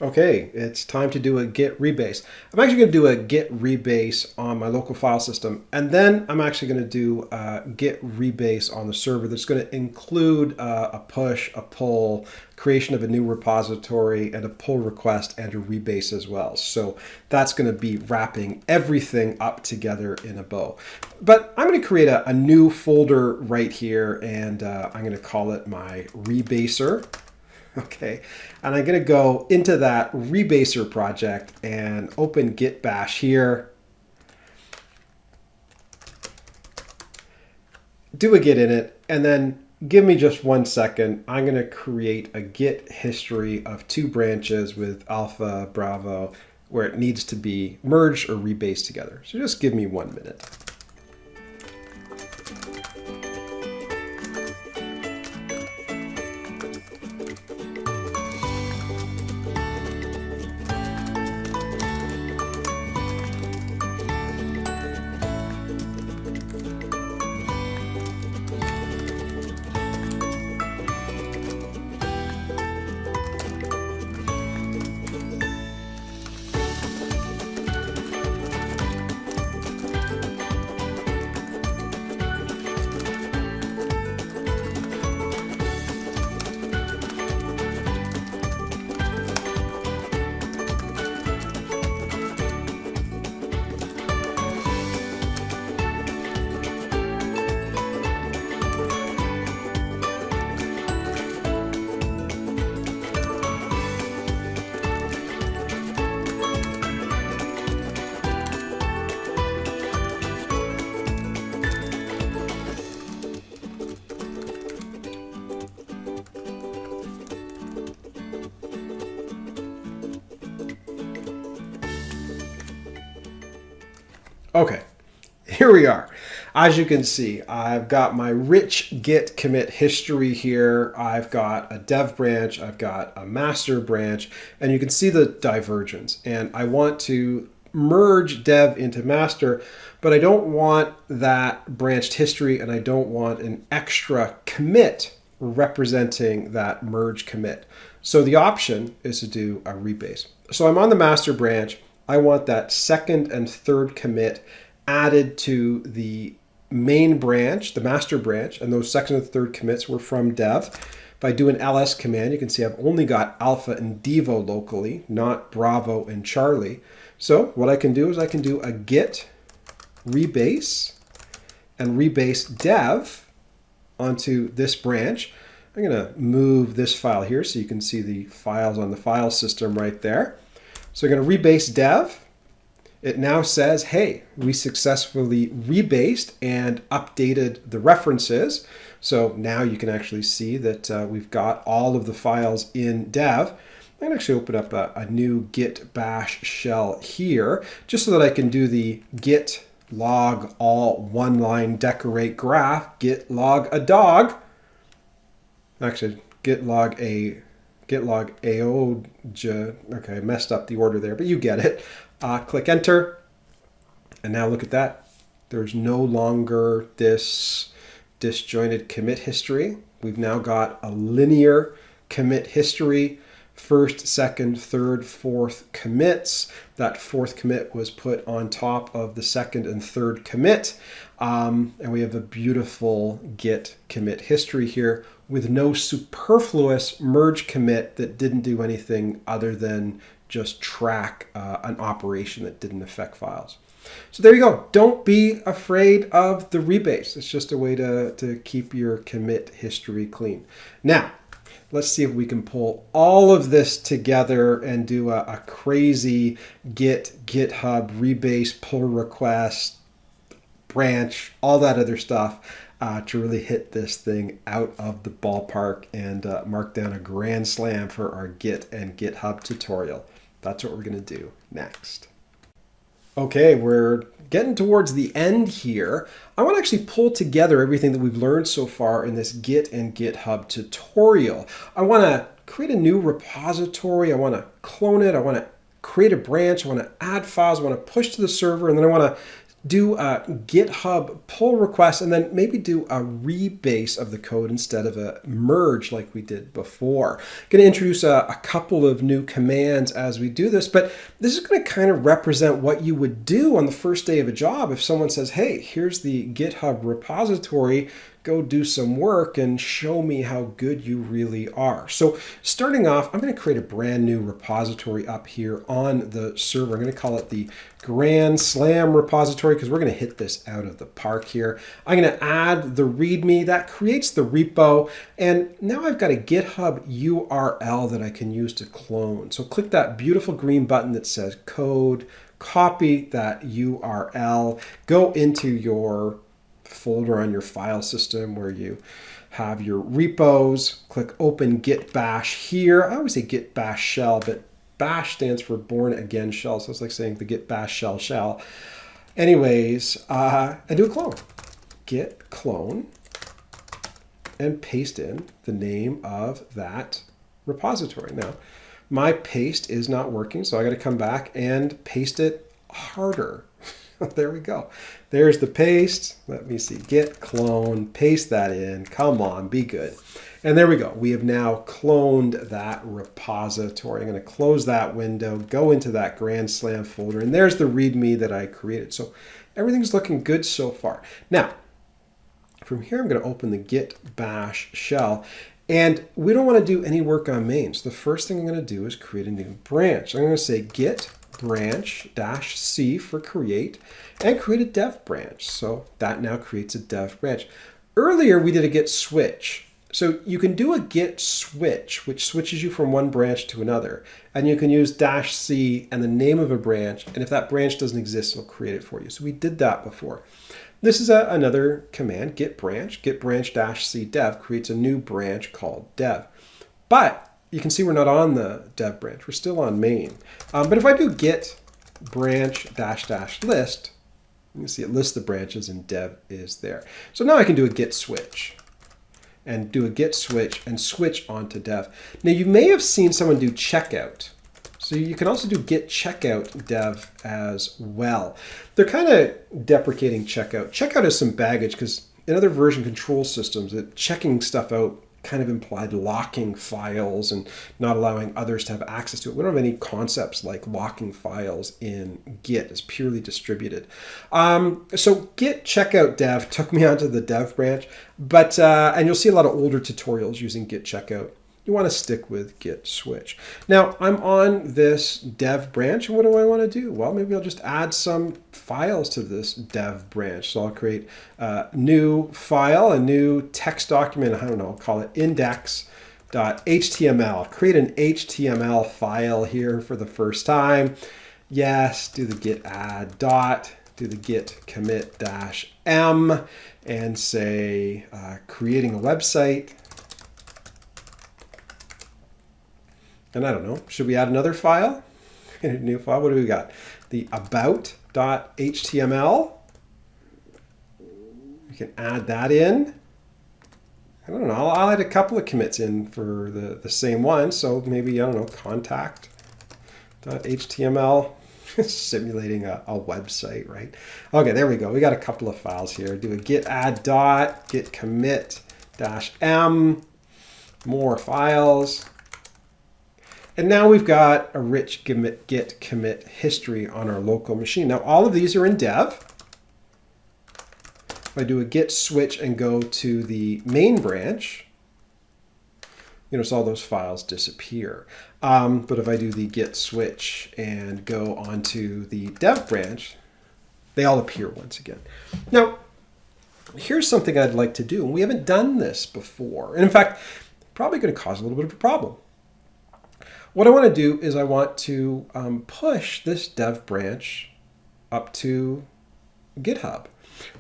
A: Okay, it's time to do a git rebase. I'm actually going to do a git rebase on my local file system, and then I'm actually going to do a git rebase on the server that's going to include a push, a pull, creation of a new repository, and a pull request and a rebase as well. So that's going to be wrapping everything up together in a bow. But I'm going to create a new folder right here, and I'm going to call it my rebaser. Okay, and I'm going to go into that rebaser project and open git bash here. Do a git init, and then give me just 1 second. I'm going to create a git history of 2 branches with Alpha, Bravo, where it needs to be merged or rebased together. So just give me 1 minute. Okay, here we are. As you can see, I've got my rich Git commit history here. I've got a dev branch, I've got a master branch, and you can see the divergence. And I want to merge dev into master, but I don't want that branched history, and I don't want an extra commit representing that merge commit. So the option is to do a rebase. So I'm on the master branch. I want that second and third commit added to the main branch, the master branch, and those second and third commits were from dev. If I do an ls command, you can see I've only got Alpha and Devo locally, not Bravo and Charlie. So what I can do is I can do a git rebase and rebase dev onto this branch. I'm going to move this file here so you can see the files on the file system right there. So we're going to rebase dev. It now says, hey, we successfully rebased and updated the references. So now you can actually see that we've got all of the files in dev. I'm going to actually open up a new git bash shell here, just so that I can do the git log all one line decorate graph, git log a dog. Actually, git log a okay, I messed up the order there, but you get it. Click enter, and now look at that. There's no longer this disjointed commit history. We've now got a linear commit history. First, second, third, fourth commits. That fourth commit was put on top of the second and third commit. And we have a beautiful git commit history here with no superfluous merge commit that didn't do anything other than just track an operation that didn't affect files. So there you go. Don't be afraid of the rebase. It's just a way to keep your commit history clean. Now, let's see if we can pull all of this together and do a crazy Git, GitHub, rebase, pull request, branch, all that other stuff to really hit this thing out of the ballpark and mark down a grand slam for our Git and GitHub tutorial. That's what we're going to do next. Okay, we're getting towards the end here. I want to actually pull together everything that we've learned so far in this Git and GitHub tutorial. I want to create a new repository. I want to clone it. I want to create a branch. I want to add files. I want to push to the server, and then I want to do a GitHub pull request, and then maybe do a rebase of the code instead of a merge like we did before. Going to introduce a couple of new commands as we do this, but this is going to kind of represent what you would do on the first day of a job if someone says, hey, here's the GitHub repository, go do some work and show me how good you really are. So starting off, I'm going to create a brand new repository up here on the server. I'm going to call it the Grand Slam repository because we're going to hit this out of the park here. I'm going to add the README that creates the repo. And now I've got a GitHub URL that I can use to clone. So click that beautiful green button that says code, copy that URL, go into your folder on your file system where you have your repos, click open git bash here. I always say git bash shell, but bash stands for born again shell, so it's like saying the git bash shell. Anyways, I do a clone. Git clone and paste in the name of that repository. Now, my paste is not working, so I got to come back and paste it harder. There we go. There's the paste. Let me see. Git clone, paste that in. Come on, be good. And there we go. We have now cloned that repository. I'm going to close that window, go into that Grand Slam folder, and there's the README that I created. So everything's looking good so far. Now, from here, I'm going to open the git bash shell. And we don't want to do any work on main. So the first thing I'm going to do is create a new branch. I'm going to say git branch -c for create and create a dev branch. So that now creates a dev branch. Earlier we did a git switch. So you can do a git switch, which switches you from one branch to another. And you can use -c and the name of a branch. And if that branch doesn't exist, it'll create it for you. So we did that before. This is another command, git branch -c dev creates a new branch called dev. But you can see we're not on the dev branch. We're still on main. But if I do git branch --list, you can see it lists the branches and dev is there. So now I can do a git switch and do a git switch and switch onto dev. Now you may have seen someone do checkout. So you can also do git checkout dev as well. They're kind of deprecating checkout. Checkout has some baggage because in other version control systems, checking stuff out kind of implied locking files and not allowing others to have access to it. We don't have any concepts like locking files in Git. It's purely distributed. So Git checkout dev took me onto the dev branch, but and you'll see a lot of older tutorials using Git checkout. you want to stick with git switch. Now I'm on this dev branch, and what do I want to do? Well, maybe I'll just add some files to this dev branch. So I'll create a new file, a new text document. I don't know, I'll call it index.html. Create an HTML file here for the first time. Yes, do the git add dot, do the git commit -m, and say creating a website. And I don't know, should we add another file? A new file, what do we got? The about.html. We can add that in. I don't know, I'll add a couple of commits in for the same one. So maybe, I don't know, contact.html, simulating a website, right? Okay, there we go. We got a couple of files here. Do a git add dot, git commit -m, more files. And now we've got a rich git commit history on our local machine. Now all of these are in dev. If I do a git switch and go to the main branch, you notice all those files disappear. But if I do the git switch and go onto the dev branch, they all appear once again. Now, here's something I'd like to do. And we haven't done this before. And in fact, probably going to cause a little bit of a problem. What I want to do is I want to push this dev branch up to GitHub.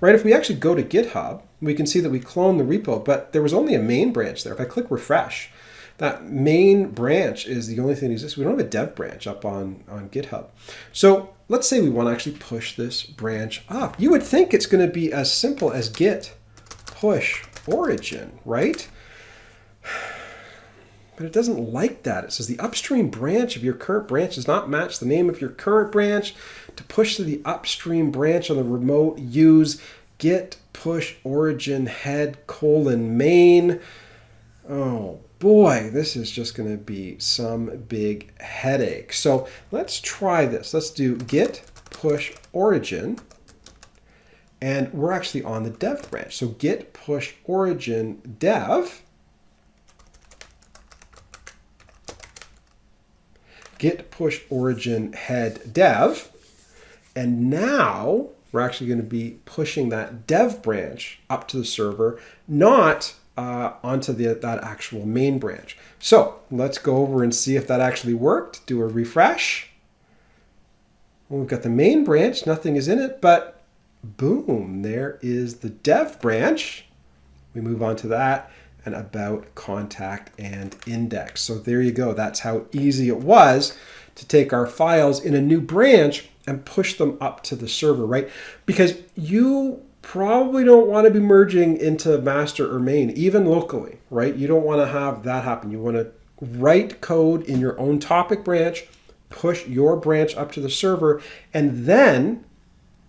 A: Right? If we actually go to GitHub, we can see that we cloned the repo, but there was only a main branch there. If I click refresh, that main branch is the only thing that exists. We don't have a dev branch up on GitHub. So let's say we want to actually push this branch up. You would think it's going to be as simple as git push origin, right? But it doesn't like that. It says the upstream branch of your current branch does not match the name of your current branch. To push to the upstream branch on the remote, use git push origin head : main. Oh boy, this is just going to be some big headache. So let's try this. Let's do git push origin. And we're actually on the dev branch. So git push origin dev. Git push origin head dev. And now we're actually going to be pushing that dev branch up to the server, not onto that actual main branch. So let's go over and see if that actually worked. Do a refresh. Well, we've got the main branch, nothing is in it, but boom, there is the dev branch. We move on to that. And about, contact, and index. So there you go. That's how easy it was to take our files in a new branch and push them up to the server, right? Because you probably don't want to be merging into master or main, even locally, right? You don't want to have that happen. You want to write code in your own topic branch, push your branch up to the server, and then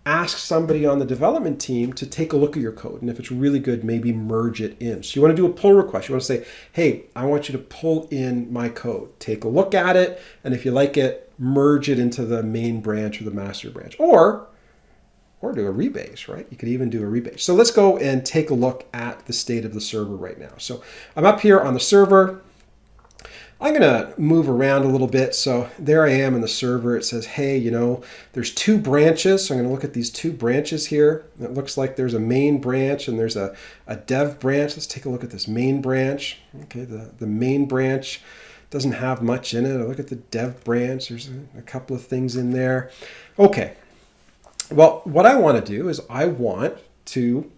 A: ask somebody on the development team to take a look at your code. And if it's really good, maybe merge it in. So you want to do a pull request. You want to say, hey, I want you to pull in my code. Take a look at it. And if you like it, merge it into the main branch or the master branch. Or do a rebase, right? You could even do a rebase. So let's go and take a look at the state of the server right now. So I'm up here on the server. I'm going to move around a little bit. So there I am in the server. It says, hey, you know, there's two branches. So I'm going to look at these two branches here. It looks like there's a main branch and there's a dev branch. Let's take a look at this main branch. Okay, the main branch doesn't have much in it. I look at the dev branch. There's a couple of things in there. Okay. Well, what I want to do is I want to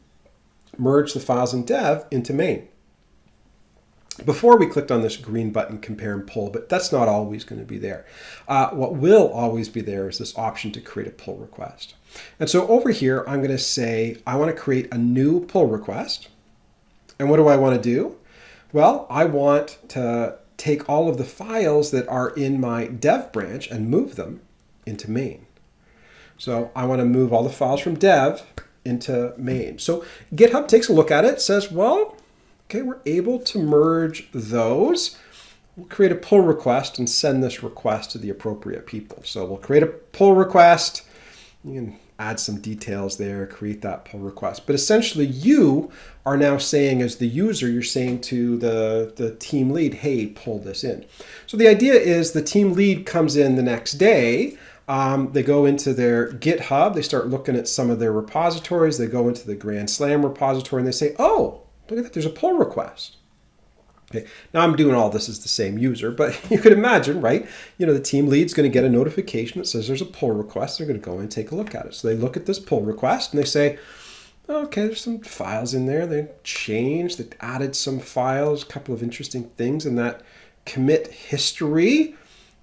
A: merge the files in dev into main. Before we clicked on this green button, compare and pull, but that's not always going to be there. What will always be there is this option to create a pull request. And so over here, I'm going to say, I want to create a new pull request. And what do I want to do? Well, I want to take all of the files that are in my dev branch and move them into main. So I want to move all the files from dev into main. So GitHub takes a look at it, says, well, okay, we're able to merge those. We'll create a pull request and send this request to the appropriate people. So we'll create a pull request. You can add some details there, create that pull request. But essentially you are now saying, as the user, you're saying to the team lead, hey, pull this in. So the idea is the team lead comes in the next day. They go into their GitHub, they start looking at some of their repositories, they go into the Grand Slam repository and they say, oh, look at that, there's a pull request. Okay, now I'm doing all this as the same user, but you could imagine, right? The team lead's going to get a notification that says there's a pull request. They're going to go and take a look at it. So they look at this pull request and they say, okay, there's some files in there. They changed, they added some files, a couple of interesting things in that commit history.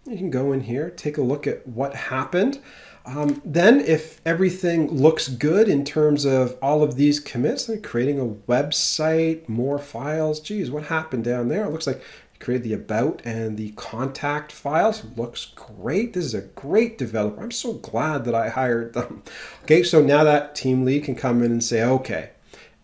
A: You can go in here, take a look at what happened. Then if everything looks good in terms of all of these commits, like creating a website, more files, geez, what happened down there? It looks like you created the about and the contact files. Looks great. This is a great developer. I'm so glad that I hired them. Okay, so now that team lead can come in and say, okay,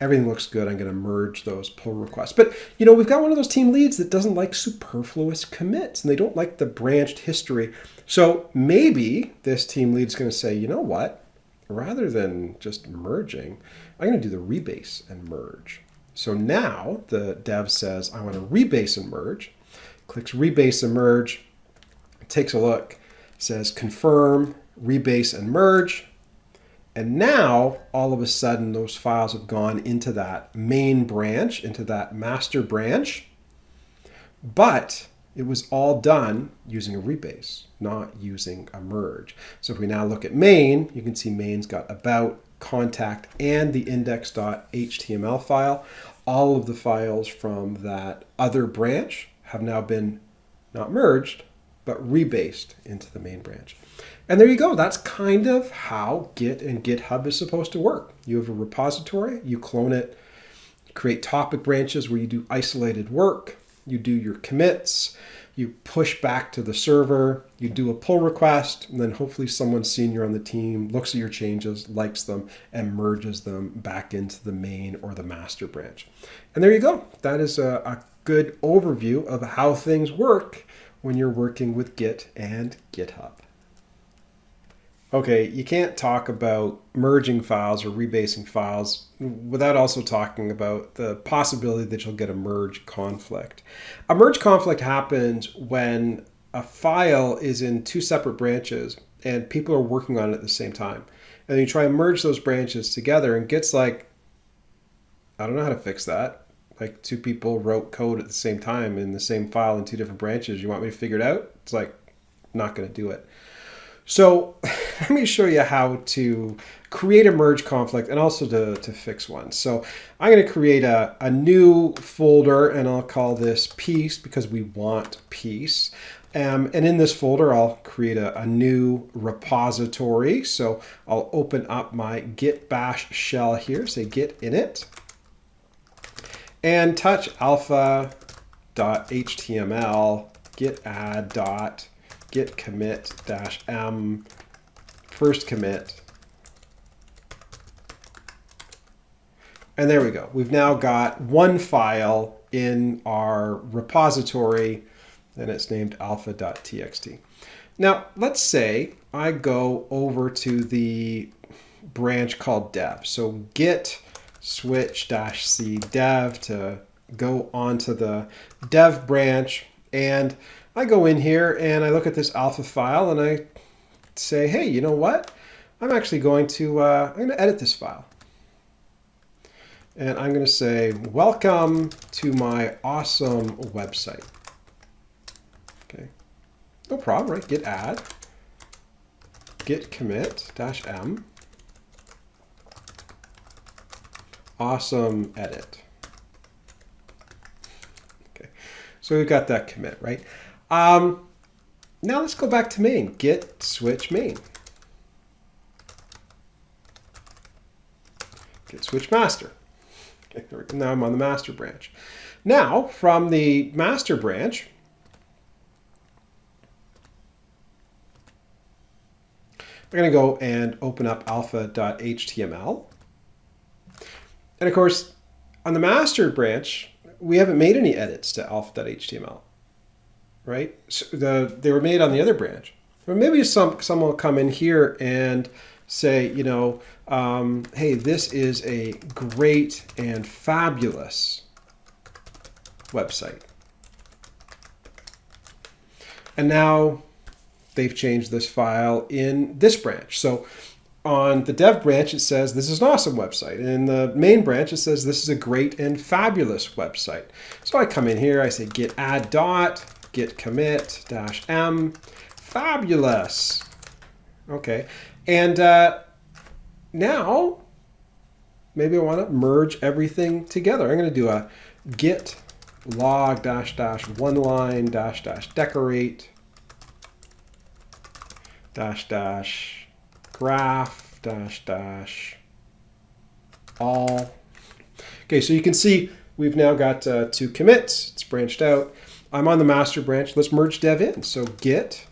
A: everything looks good. I'm going to merge those pull requests. But, we've got one of those team leads that doesn't like superfluous commits, and they don't like the branched history. So maybe this team lead is going to say, you know what? Rather than just merging, I'm going to do the rebase and merge. So now the dev says, I want to rebase and merge. Clicks rebase and merge, takes a look, says confirm, rebase and merge. And now, all of a sudden, those files have gone into that main branch, into that master branch. But it was all done using a rebase, not using a merge. So if we now look at main, you can see main's got about, contact, and the index.html file. All of the files from that other branch have now been not merged, but rebased into the main branch. And there you go. That's kind of how Git and GitHub is supposed to work. You have a repository, you clone it, create topic branches where you do isolated work, you do your commits, you push back to the server, you do a pull request, and then hopefully someone senior on the team looks at your changes, likes them, and merges them back into the main or the master branch. And there you go. That is a good overview of how things work when you're working with Git and GitHub. Okay, you can't talk about merging files or rebasing files without also talking about the possibility that you'll get a merge conflict. A merge conflict happens when a file is in two separate branches and people are working on it at the same time. And you try and merge those branches together and Git's like, I don't know how to fix that. Like two people wrote code at the same time in the same file in two different branches. You want me to figure it out? It's like, not going to do it. So let me show you how to create a merge conflict and also to fix one. So I'm going to create a new folder and I'll call this piece because we want piece. And in this folder, I'll create a new repository. So I'll open up my Git bash shell here, say git init, and touch alpha.html, git add git commit -m first commit. And there we go. We've now got one file in our repository and it's named alpha.txt. Now let's say I go over to the branch called dev. So git switch -c dev to go onto the dev branch, and I go in here and I look at this alpha file and I say, hey, you know what? I'm actually going to edit this file. And I'm going to say, welcome to my awesome website. Okay, no problem, right? Git add, git commit -m, awesome edit. Okay, so we've got that commit, right? Now let's go back to main, git switch main. Git switch master. Okay, now I'm on the master branch. Now from the master branch, I'm going to go and open up alpha.html. And of course, on the master branch, we haven't made any edits to alpha.html. Right? So they were made on the other branch. Or maybe someone will come in here and say, hey, this is a great and fabulous website. And now they've changed this file in this branch. So on the dev branch, it says this is an awesome website. In the main branch, it says this is a great and fabulous website. So I come in here, I say git add dot, git commit -m, fabulous. Okay, and now maybe I want to merge everything together. I'm going to do a git log -- one line -- decorate -- graph -- all. Okay, so you can see we've now got 2 commits. It's branched out. I'm on the master branch. Let's merge dev in. So git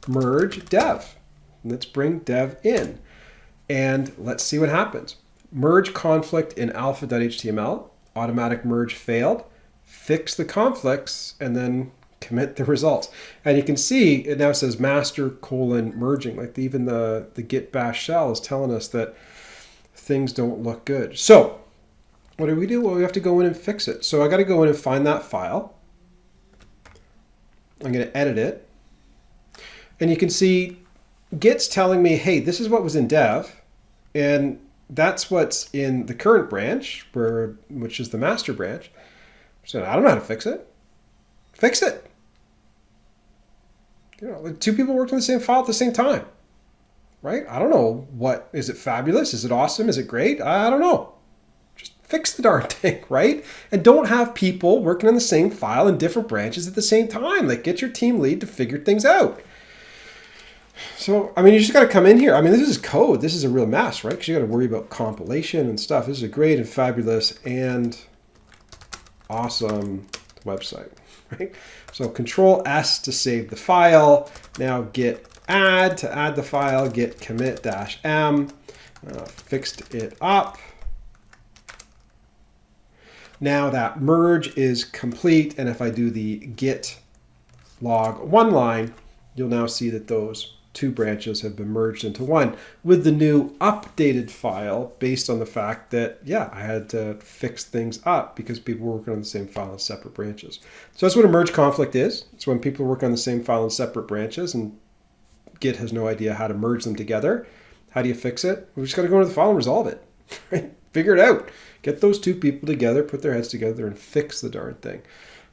A: merge dev. Let's bring dev in. And let's see what happens. Merge conflict in alpha.html. Automatic merge failed. Fix the conflicts and then commit the results. And you can see it now says master : merging. Like even the git bash shell is telling us that things don't look good. So what do? Well, we have to go in and fix it. So I got to go in and find that file. I'm going to edit it. And you can see Git's telling me, hey, this is what was in dev. And that's what's in the current branch, which is the master branch. So I don't know how to fix it. Fix it. 2 people worked on the same file at the same time, right? I don't know what, is it fabulous? Is it awesome? Is it great? I don't know. Just fix the darn thing, right? And don't have people working on the same file in different branches at the same time. Like, get your team lead to figure things out. So, I mean, you just got to come in here. I mean, this is code. This is a real mess, right? Because you got to worry about compilation and stuff. This is a great and fabulous and awesome website, right? So Control S to save the file. Now git add to add the file. Git commit -m. Fixed it up. Now that merge is complete. And if I do the git log one line, you'll now see that those 2 branches have been merged into one with the new updated file based on the fact that, yeah, I had to fix things up because people were working on the same file in separate branches. So that's what a merge conflict is. It's when people work on the same file in separate branches and Git has no idea how to merge them together. How do you fix it? We just got to go into the file and resolve it. Right? Figure it out. Get those 2 people together, put their heads together, and fix the darn thing.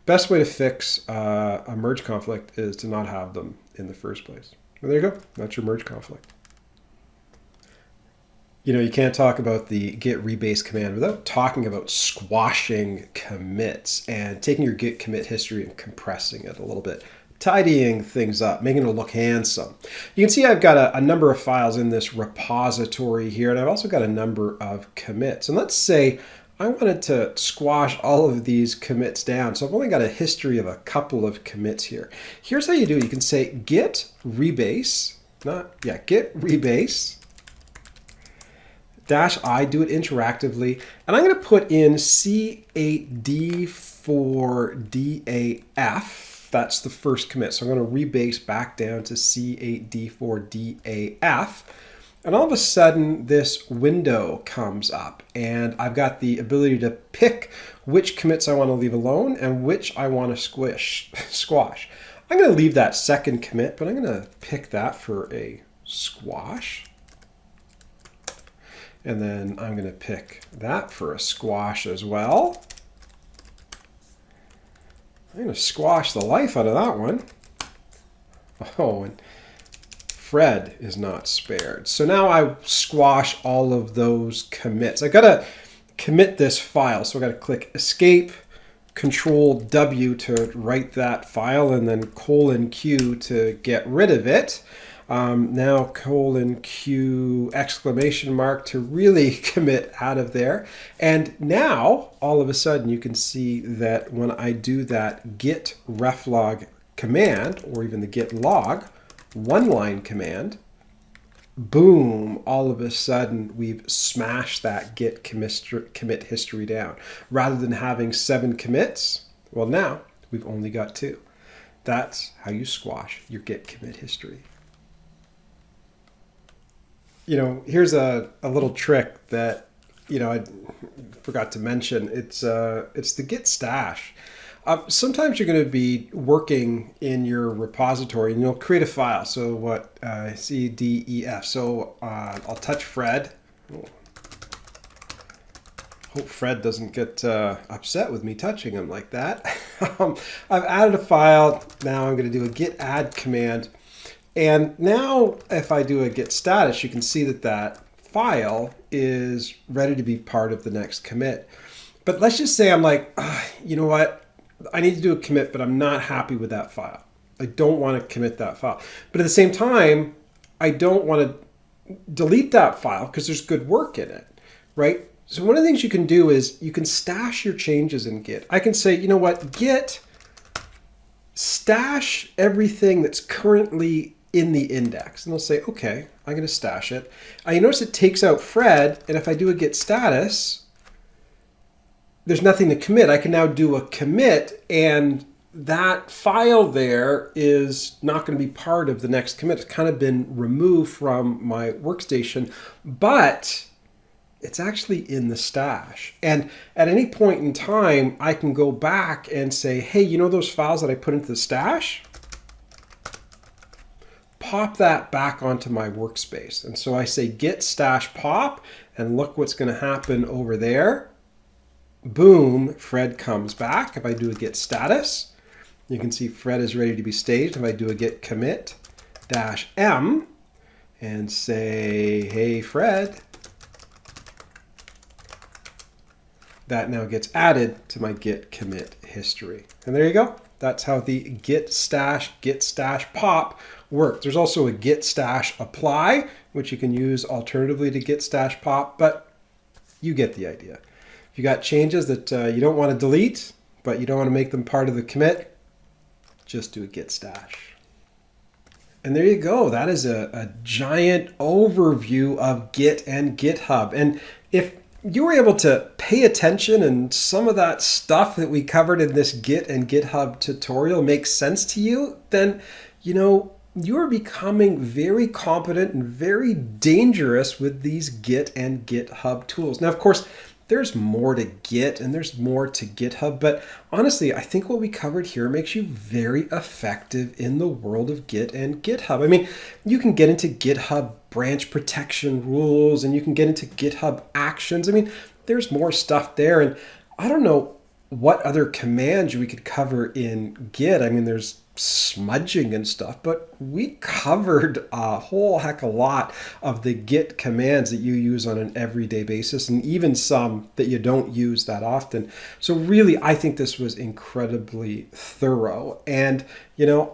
A: Best way to fix a merge conflict is to not have them in the first place. Well, there you go. That's your merge conflict. You can't talk about the git rebase command without talking about squashing commits and taking your git commit history and compressing it a little bit, tidying things up, making it look handsome. You can see I've got a number of files in this repository here, and I've also got a number of commits. And let's say I wanted to squash all of these commits down. So I've only got a history of a couple of commits here. Here's how you do it. You can say git rebase, git rebase -I, do it interactively. And I'm going to put in C8D4DAF. That's the first commit. So I'm going to rebase back down to C8D4DAF. And all of a sudden, this window comes up, and I've got the ability to pick which commits I want to leave alone and which I want to squash. I'm going to leave that second commit, but I'm going to pick that for a squash. And then I'm going to pick that for a squash as well. I'm going to squash the life out of that one. Oh, and Fred is not spared. So now I squash all of those commits. I got to commit this file. So I got to click Escape, Control W to write that file, and then :Q to get rid of it. Now :Q exclamation mark to really commit out of there. And now all of a sudden you can see that when I do that git reflog command, or even the git log one line command, boom, all of a sudden we've smashed that git commit history down. Rather than having 7 commits, well, now we've only got 2. That's how you squash your git commit history. here's a little trick that, I forgot to mention. It's the Git stash. Sometimes you're going to be working in your repository and you'll create a file. So what, C, D, E, F. So I'll touch Fred. Hope Fred doesn't get upset with me touching him like that. I've added a file. Now I'm going to do a git add command. And now if I do a git status, you can see that file is ready to be part of the next commit. But let's just say I'm like, you know what? I need to do a commit, but I'm not happy with that file. I don't want to commit that file. But at the same time, I don't want to delete that file because there's good work in it, right? So one of the things you can do is you can stash your changes in Git. I can say, you know what, Git, stash everything that's currently in the index. And they'll say, okay, I'm going to stash it. You notice it takes out Fred, and if I do a git status, there's nothing to commit. I can now do a commit, and that file there is not going to be part of the next commit. It's kind of been removed from my workstation, but it's actually in the stash. And at any point in time, I can go back and say, hey, those files that I put into the stash? Pop that back onto my workspace. And so I say git stash pop, and look what's going to happen over there. Boom, Fred comes back. If I do a git status, you can see Fred is ready to be staged. If I do a git commit -m and say, hey, Fred, that now gets added to my git commit history. And there you go. That's how the git stash pop works. There's also a git stash apply, which you can use alternatively to git stash pop, but you get the idea. If you got changes that you don't want to delete, but you don't want to make them part of the commit, just do a git stash. And there you go. That is a giant overview of Git and GitHub. And if you were able to pay attention and some of that stuff that we covered in this Git and GitHub tutorial makes sense to you, then, you are becoming very competent and very dangerous with these Git and GitHub tools. Now, of course, there's more to Git and there's more to GitHub, but honestly, I think what we covered here makes you very effective in the world of Git and GitHub. I mean, you can get into GitHub branch protection rules and you can get into GitHub actions. I mean, there's more stuff there, and I don't know what other commands we could cover in Git. I mean, there's smudging and stuff, but we covered a whole heck of a lot of the Git commands that you use on an everyday basis, and even some that you don't use that often. So really, I think this was incredibly thorough. And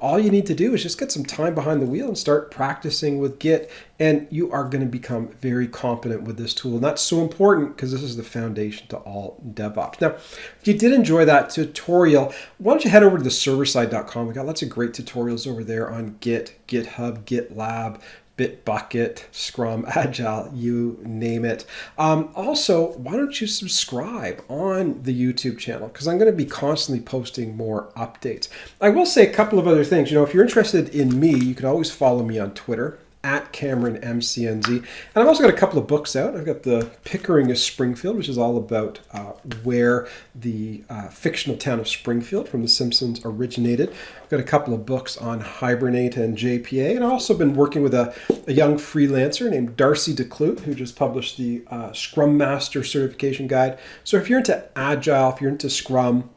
A: all you need to do is just get some time behind the wheel and start practicing with Git, and you are going to become very competent with this tool. And that's so important because this is the foundation to all DevOps. Now, if you did enjoy that tutorial, why don't you head over to the serverside.com. We got lots of great tutorials over there on Git, GitHub, GitLab, Bitbucket, Scrum, Agile, you name it. Also, why don't you subscribe on the YouTube channel? Because I'm going to be constantly posting more updates. I will say a couple of other things. If you're interested in me, you can always follow me on Twitter @CameronMCNZ. And I've also got a couple of books out. I've got the Pickering of Springfield, which is all about where the fictional town of Springfield from The Simpsons originated. I've got a couple of books on Hibernate and JPA. And I've also been working with a young freelancer named Darcy DeClute, who just published the Scrum Master Certification Guide. So if you're into Agile, if you're into Scrum,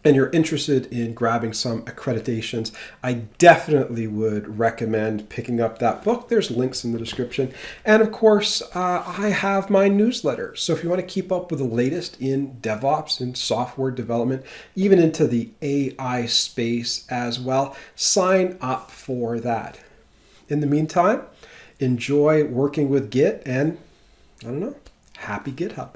A: and you're interested in grabbing some accreditations, I definitely would recommend picking up that book. There's links in the description. And of course, I have my newsletter. So if you want to keep up with the latest in DevOps and software development, even into the AI space as well, sign up for that. In the meantime, enjoy working with Git and, happy GitHub.